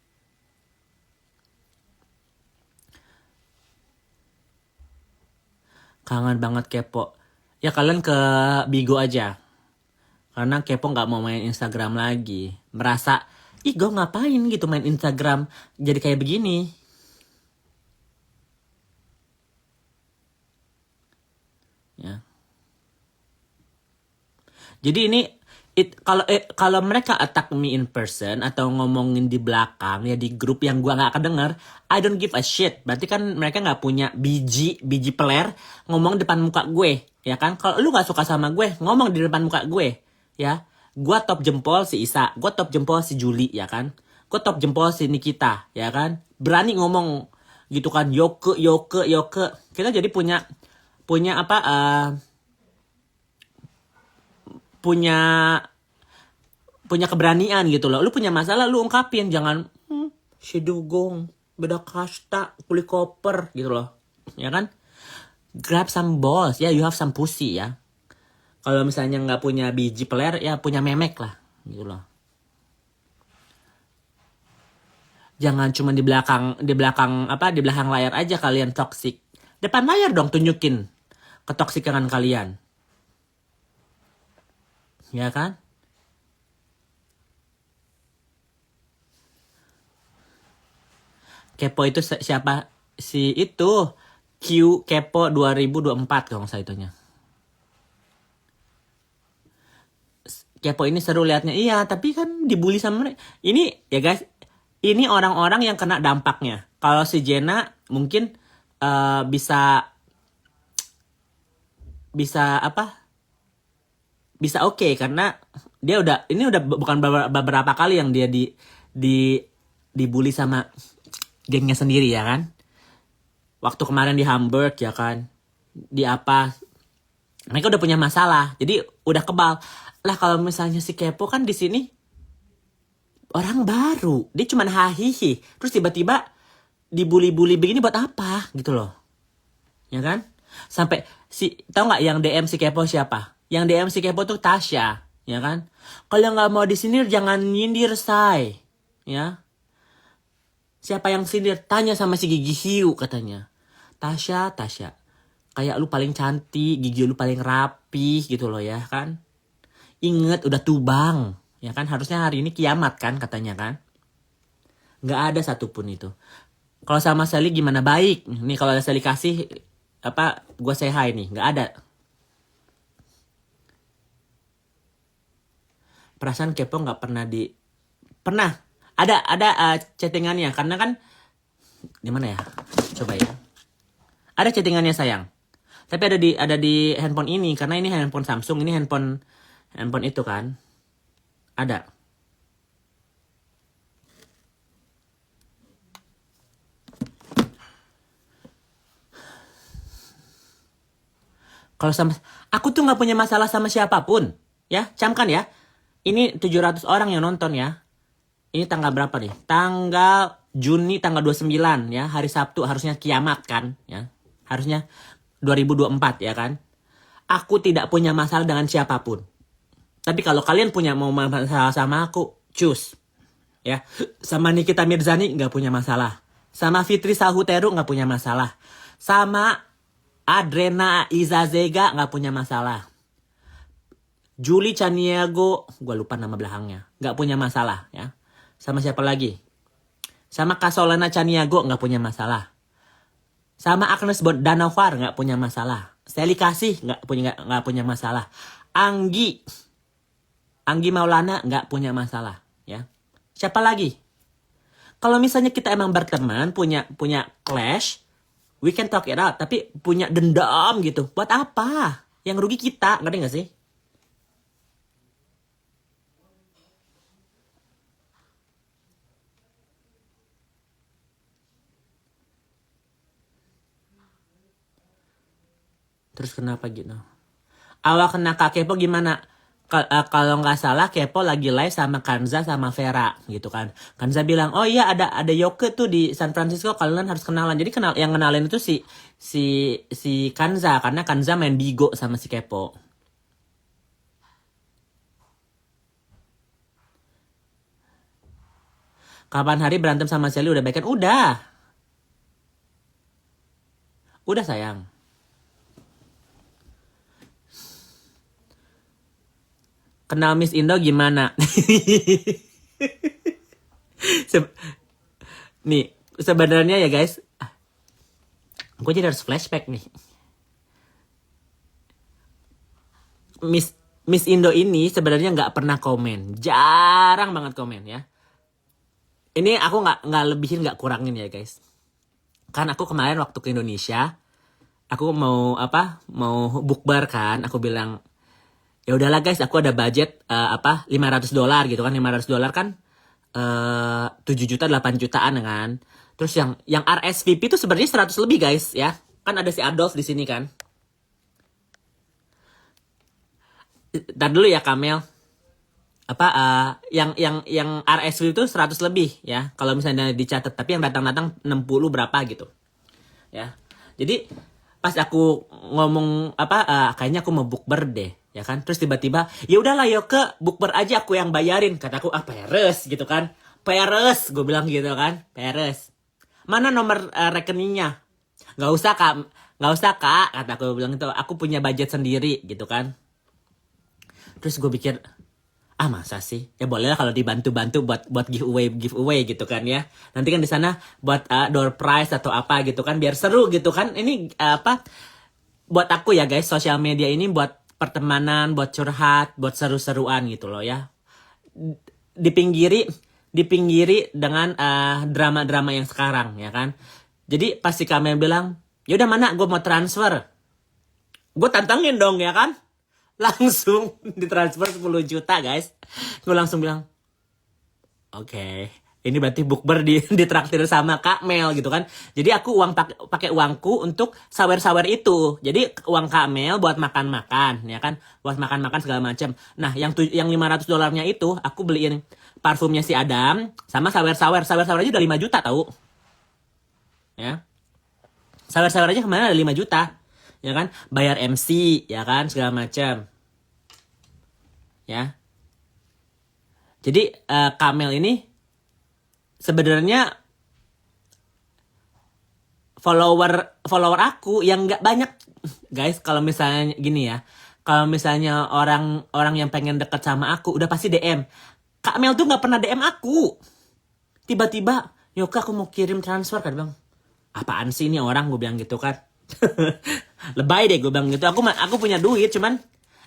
Kangen banget Kepo. Ya kalian ke Bigo aja. Karena Kepo nggak mau main Instagram lagi. Merasa, gue ngapain gitu main Instagram jadi kayak begini. Ya. Jadi ini kalau mereka attack me in person atau ngomongin di belakang ya di grup yang gua nggak kedenger, I don't give a shit. Berarti kan mereka nggak punya biji peler ngomong depan muka gue, ya kan? Kalau lu nggak suka sama gue, ngomong di depan muka gue, ya. Gua top jempol si Isa, gua top jempol si Juli, ya kan? Gua top jempol si Nikita, ya kan? Berani ngomong gitu kan, Yoke. Kita jadi punya punya keberanian gitu loh. Lu punya masalah, lu ungkapin. Jangan, si dugong, beda kasta, kulit koper gitu loh. Ya kan? Grab some balls. Ya, you have some pussy ya. Kalau misalnya nggak punya biji peler, ya punya memek lah. Gitu loh. Jangan cuma di belakang layar aja kalian toksik. Depan layar dong tunjukin ketoksikan kalian. Ya kan? Kepo itu siapa? Si itu Q Kepo 2024 kalau nggak salah itunya. Kepo ini seru liatnya. Iya, tapi kan dibully sama mereka. Ini ya guys, ini orang-orang yang kena dampaknya. Kalau si Jenna mungkin bisa oke, karena dia udah bukan beberapa kali yang dia dibully sama gengnya sendiri ya kan. Waktu kemarin di Hamburg ya kan, mereka udah punya masalah, jadi udah kebal lah. Kalau misalnya si Kepo kan di sini orang baru, dia cuman hahihi, terus tiba-tiba dibully-bully begini buat apa gitu loh ya kan? Sampai tahu nggak yang DM si Kepo siapa? Yang DM si Kepo tuh Tasya, ya kan? Kalau nggak mau disindir jangan nyindir, say, ya. Siapa yang sindir? Tanya sama si Gigi Hiu katanya. Tasya, kayak lu paling cantik, gigi lu paling rapi gitu loh ya kan? Ingat udah tubang, ya kan? Harusnya hari ini kiamat kan katanya kan? Nggak ada satupun itu. Kalau sama Sally gimana? Baik. Nih kalau Sally kasih apa? Gue say hi nih. Nggak ada. Perasaan Kepo nggak pernah pernah. Ada chattingannya karena kan di mana ya? Coba ya. Ada chattingannya sayang. Tapi ada di handphone ini karena ini handphone Samsung, ini handphone itu kan. Ada. Kalau sama aku tuh nggak punya masalah sama siapapun, ya. Camkan ya. Ini 700 orang yang nonton ya. Ini tanggal berapa nih? Tanggal Juni tanggal 29 ya. Hari Sabtu harusnya kiamat kan ya. Harusnya 2024 ya kan. Aku tidak punya masalah dengan siapapun. Tapi kalau kalian mau masalah sama aku, cus. Ya. Sama Nikita Mirzani nggak punya masalah. Sama Fitri Sahuteru nggak punya masalah. Sama Adrena Izazega nggak punya masalah. Julie Chaniago, gue lupa nama belakangnya, nggak punya masalah ya. Sama siapa lagi? Sama Kasolana Chaniago nggak punya masalah. Sama Agnes Danovar nggak punya masalah. Sally Kasih nggak punya masalah. Anggi Maulana nggak punya masalah ya. Siapa lagi? Kalau misalnya kita emang berteman punya clash, we can talk it out. Tapi punya dendam gitu, buat apa? Yang rugi kita, ngerti nggak sih? Terus kenapa gitu? Awal kena Kak Kepo gimana? Kalau nggak salah Kepo lagi live sama Kanza sama Vera gitu kan. Kanza bilang, oh iya ada Yoke tuh di San Francisco, kalian harus kenalan. Jadi yang kenalin itu si Kanza karena Kanza main Bigo sama si Kepo. Kapan hari berantem sama Sally udah baikan? Udah sayang. Kenal Miss Indo gimana? Nih, sebenarnya ya guys, gue jadi harus flashback nih. Miss Indo ini sebenarnya nggak pernah komen, jarang banget komen ya. Ini aku nggak lebihin nggak kurangin ya guys. Kan aku kemarin waktu ke Indonesia, aku mau bukber kan, aku bilang ya udahlah guys, aku ada budget $500 gitu kan. $500 kan 7 juta 8 jutaan kan. Terus yang RSVP itu sebenarnya 100 lebih guys ya. Kan ada si Adolf di sini kan. Ntar dulu ya Kamel. Yang RSVP itu 100 lebih ya. Kalau misalnya dicatat, tapi yang datang 60 berapa gitu. Ya. Jadi pas aku ngomong kayaknya aku mau bukber deh. Ya kan, terus tiba-tiba ya udahlah Yoke bukber aja aku yang bayarin, kataku peres gitu kan, peres gue bilang gitu kan, peres mana nomor rekeningnya, nggak usah kak kataku bilang itu, aku punya budget sendiri gitu kan. Terus gue pikir masa sih ya, boleh lah kalau dibantu buat giveaway gitu kan ya, nanti kan di sana buat door prize atau apa gitu kan biar seru gitu kan. Ini buat aku ya guys, sosial media ini buat pertemanan, buat curhat, buat seru-seruan gitu loh ya. Dipinggiri dengan drama-drama yang sekarang ya kan. Jadi pasti kami bilang, ya udah mana gue mau transfer. Gue tantangin dong ya kan. Langsung ditransfer 10 juta guys. Gue langsung bilang, oke. Ini berarti bukber ditraktir sama Kak Mel gitu kan. Jadi aku pakai uangku untuk sawer-sawer itu. Jadi uang Kak Mel buat makan-makan ya kan. Buat makan-makan segala macam. Nah, yang $500 itu aku beliin parfumnya si Adam sama sawer-sawer. Sawer-sawer aja udah 5 juta tahu. Ya. Sawer-sawer aja kemarin ada 5 juta. Ya kan? Bayar MC, ya kan? Segala macam. Ya. Jadi Kak Mel ini sebenarnya follower aku yang nggak banyak, guys. Kalau misalnya gini ya, kalau misalnya orang yang pengen deket sama aku udah pasti DM. Kak Mel tuh nggak pernah DM aku. Tiba-tiba, Yoka aku mau kirim transfer, kan bang. Apaan sih ini orang, gue bilang gitu kan. Lebay deh gue bilang gitu. Aku punya duit, cuman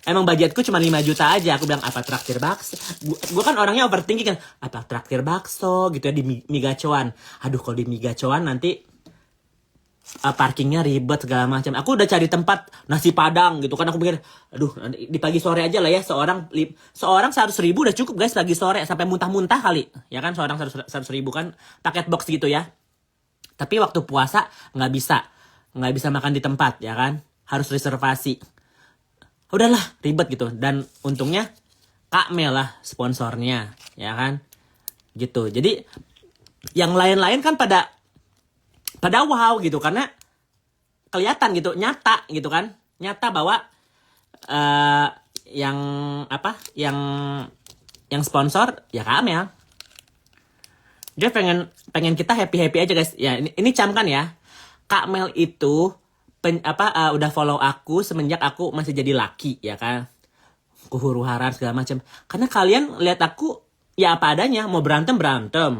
emang budgetku cuma 5 juta aja. Aku bilang, apa traktir bakso? Gue kan orangnya overthinking kan. Apa traktir bakso gitu ya di Migacoan. Aduh, kalau di Migacoan nanti parkingnya ribet segala macam. Aku udah cari tempat nasi padang gitu kan. Aku pikir, aduh, di pagi sore aja lah ya. Seorang 100.000 udah cukup, guys, pagi sore. Sampai muntah-muntah kali. Ya kan, seorang 100.000 kan. Paket box gitu ya. Tapi waktu puasa nggak bisa makan di tempat, ya kan. Harus reservasi. Udahlah, ribet gitu. Dan untungnya Kak Mel lah sponsornya, ya kan. Gitu. Jadi yang lain-lain kan pada wow gitu, karena kelihatan gitu, nyata gitu kan. Nyata bahwa yang sponsor ya Kak Mel. Dia pengen kita happy aja, guys. Ya, ini camkan ya. Kak Mel itu udah follow aku semenjak aku masih jadi laki, ya kan. Huru-haran segala macam. Karena kalian lihat aku ya apa adanya, mau berantem,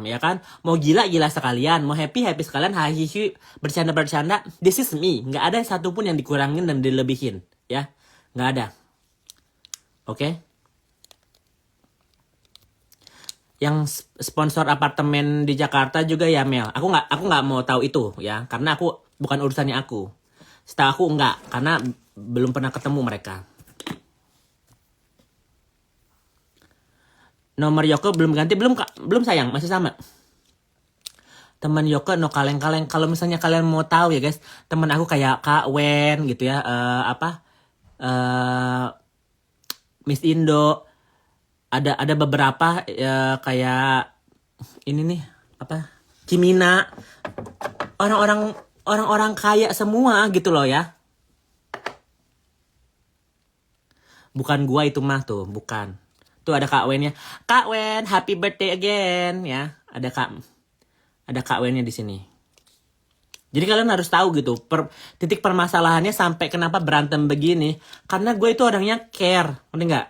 ya kan. Mau gila sekalian, mau happy sekalian, hahihi, bercanda. This is me. Nggak ada satupun yang dikurangin dan dilebihin, ya. Nggak ada. Oke? Yang sponsor apartemen di Jakarta juga ya Mel. Aku nggak mau tahu itu ya, karena aku bukan urusannya aku. Setahu aku enggak, karena belum pernah ketemu mereka. Nomor Yoko belum ganti, belum sayang, masih sama. Teman Yoko no kaleng-kaleng. Kalau misalnya kalian mau tahu ya guys, teman aku kayak Kak Wen gitu ya, Miss Indo. Ada beberapa kayak ini nih, Cimina. Orang-orang kaya semua gitu loh ya. Bukan gua itu mah tuh, bukan. Tuh ada Kak Wen-nya. Kak Wen, happy birthday again ya. Ada Kak Wen-nya di sini. Jadi kalian harus tahu gitu, titik permasalahannya sampai kenapa berantem begini. Karena gue itu orangnya care, ngerti nggak?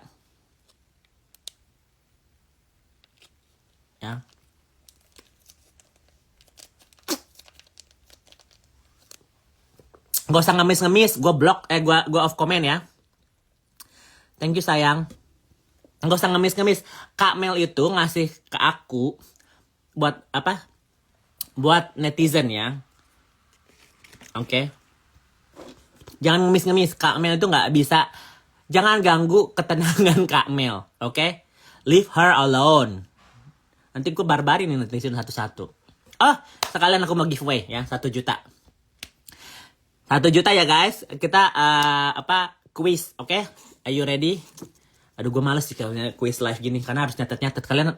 Ya. Gak usah ngemis, gue blok, gue off comment ya. Thank you sayang. Gak usah ngemis. Kak Mel itu ngasih ke aku buat apa? Buat netizen ya. Oke. Jangan ngemis. Kak Mel itu nggak bisa. Jangan ganggu ketenangan Kak Mel. Oke? Leave her alone. Nanti gue barbarin nih netizen satu-satu. Oh, sekalian aku mau giveaway ya, 1 juta. 1 juta ya guys. Kita quiz, oke? Are you ready? Aduh, gue males sih kalau quiz live gini karena harus nyatet.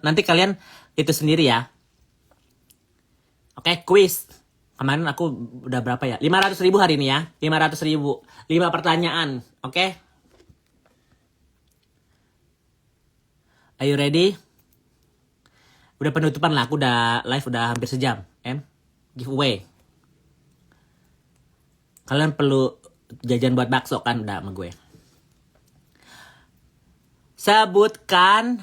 Nanti kalian itu sendiri ya. Oke, quiz. Kemarin aku udah berapa ya? 500.000 hari ini ya. 500.000. 5 pertanyaan, oke? Are you ready? Udah penutupan lah, aku udah live udah hampir sejam. Giveaway. Kalian perlu jajan buat bakso kan udah sama gue. Sebutkan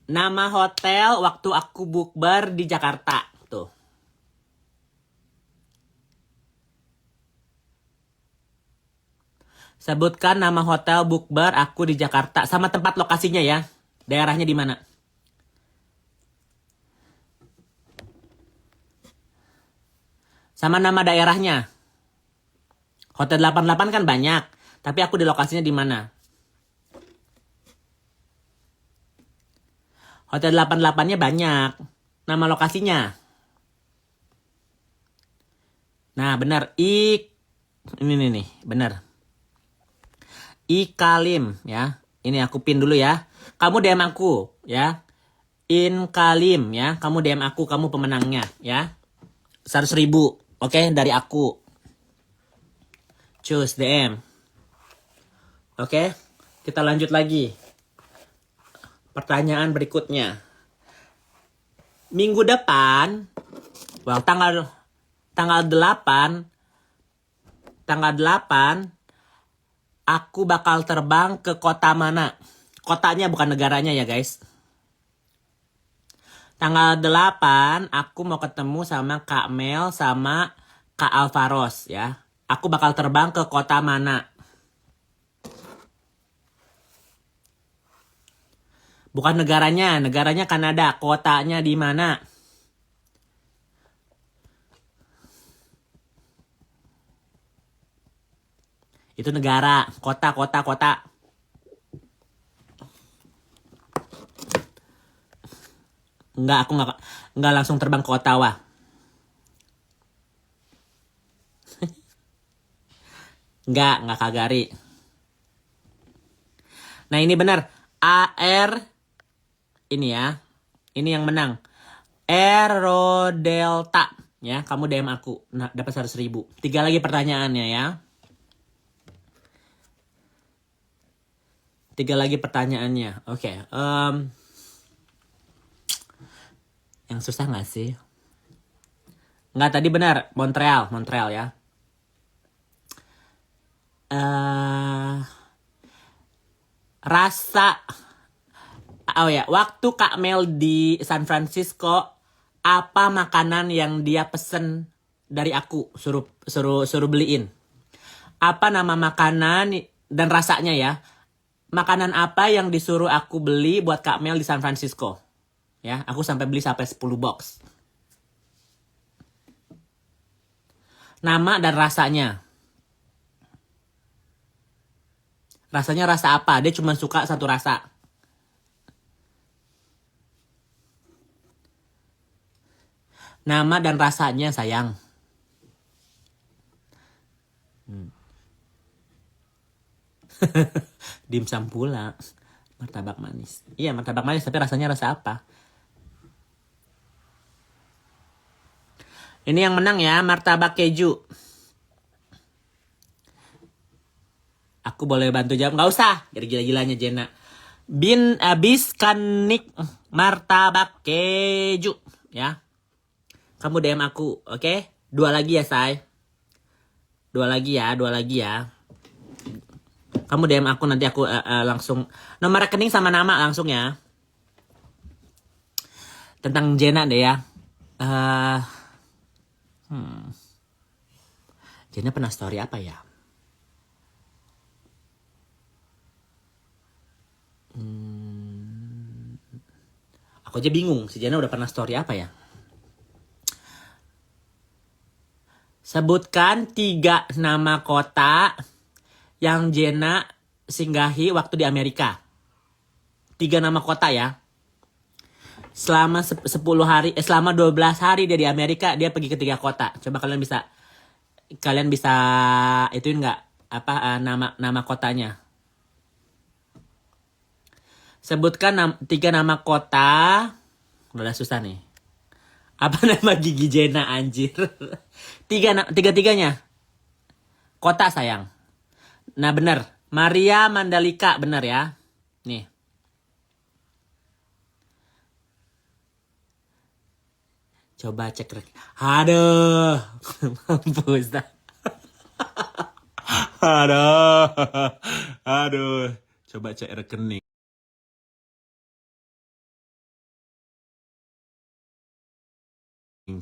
nama hotel waktu aku bukber di Jakarta. Tuh. Sebutkan nama hotel bukber aku di Jakarta sama tempat lokasinya ya. Daerahnya di mana? Sama nama daerahnya. Hotel 88 kan banyak, tapi aku di lokasinya di mana? Hotel 88-nya banyak. Nama lokasinya. Nah, benar. Ini nih, benar. Ikalim ya. Ini aku pin dulu ya. Kamu DM aku ya. Inkalim ya. Kamu DM aku, kamu pemenangnya ya. 100.000. Oke, dari aku. Cus DM. Oke, kita lanjut lagi. Pertanyaan berikutnya. Minggu depan, well, tanggal 8, aku bakal terbang ke kota mana? Kotanya bukan negaranya ya guys. Tanggal 8, aku mau ketemu sama Kak Mel sama Kak Alvaros ya. Aku bakal terbang ke kota mana? Bukan negaranya Kanada. Kotanya di mana? Itu negara, kota. Aku enggak langsung terbang ke Ottawa. Enggak Kagari. Nah, ini benar. AR ini ya. Ini yang menang. Aero Delta ya, kamu DM aku. Nah, dapat 100.000. 3 lagi pertanyaannya ya. 3 lagi pertanyaannya. Oke. Yang susah nggak sih? Nggak, tadi benar. Montreal ya. Waktu Kak Mel di San Francisco, apa makanan yang dia pesen dari aku? Suruh beliin. Apa nama makanan dan rasanya ya? Makanan apa yang disuruh aku beli buat Kak Mel di San Francisco? Ya, aku sampai 10 box. Nama dan rasanya. Rasanya rasa apa? Dia cuma suka satu rasa. Nama dan rasanya, sayang. Dimsum pula. Martabak manis. Iya, martabak manis, tapi rasanya rasa apa? Ini yang menang ya, martabak keju. Aku boleh bantu jawab? Nggak usah. Jadi gila-gilanya Jena. Biskanik martabak keju. Ya. Kamu DM aku, oke? 2 lagi ya, say. 2 lagi ya. Kamu DM aku, nanti aku langsung nomor rekening sama nama langsung ya. Tentang Jena deh ya. Jena pernah story apa ya? Aku aja bingung, si Jena udah pernah story apa ya? Sebutkan 3 nama kota yang Jena singgahi waktu di Amerika. 3 nama kota ya. Selama 12 hari dia di Amerika, dia pergi ke 3 kota. Coba kalian bisa ituin nggak nama kotanya? Sebutkan 3 nama kota. Udah susah nih. Apa nama gigi Jena anjir? 3-tiganya. Kota sayang. Nah bener. Maria Mandalika bener ya. Nih. Coba cek. Aduh. Mampus dah. Aduh. Coba cek rekening.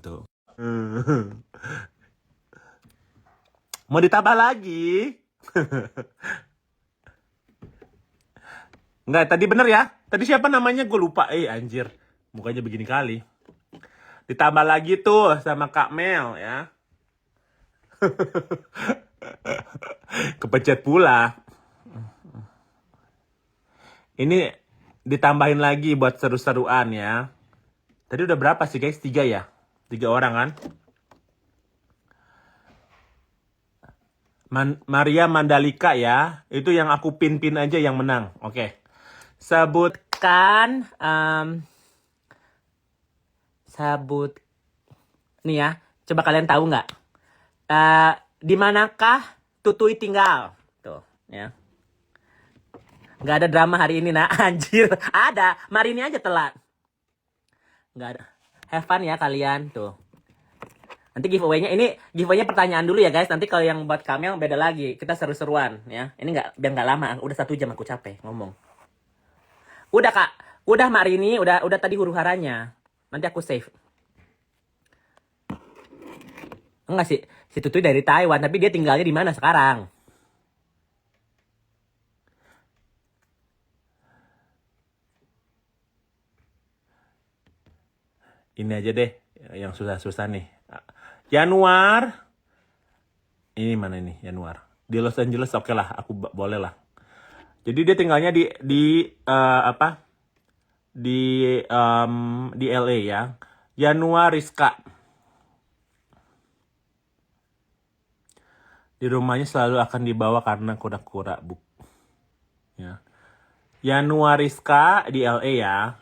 Tuh. Mau ditambah lagi? Enggak, tadi bener ya. Tadi siapa namanya? Gue lupa. Anjir. Mukanya begini kali. Ditambah lagi tuh sama Kak Mel ya. Kepencet pula. Ini ditambahin lagi buat seru-seruan ya. Tadi udah berapa sih guys? 3 ya? 3 orang kan? Maria Mandalika ya. Itu yang aku pin-pin aja yang menang. Oke. Sebutkan nih ya. Coba kalian tahu nggak? Di manakah Tutui tinggal. Tuh, ya. Nggak ada drama hari ini, nah. Anjir. Ada. Marini aja telat. Nggak ada. Have fun ya kalian. Tuh. Nanti giveaway-nya, ini giveaway-nya pertanyaan dulu ya guys. Nanti kalau yang buat Kamel beda lagi. Kita seru-seruan ya. Ini nggak, biar nggak lama. Udah 1 jam aku capek ngomong. Udah Kak. Udah Marini. Udah tadi huru haranya. Nanti aku save. Enggak sih. Si Tutui dari Taiwan. Tapi dia tinggalnya di mana sekarang? Ini aja deh yang susah-susah nih. Januar. Ini mana ini Januar? Di Los Angeles oke lah, aku boleh lah. Jadi dia tinggalnya di apa? Di LA ya. Januar Rizka. Di rumahnya selalu akan dibawa karena kura-kura, Bu. Ya. Januar Rizka di LA ya.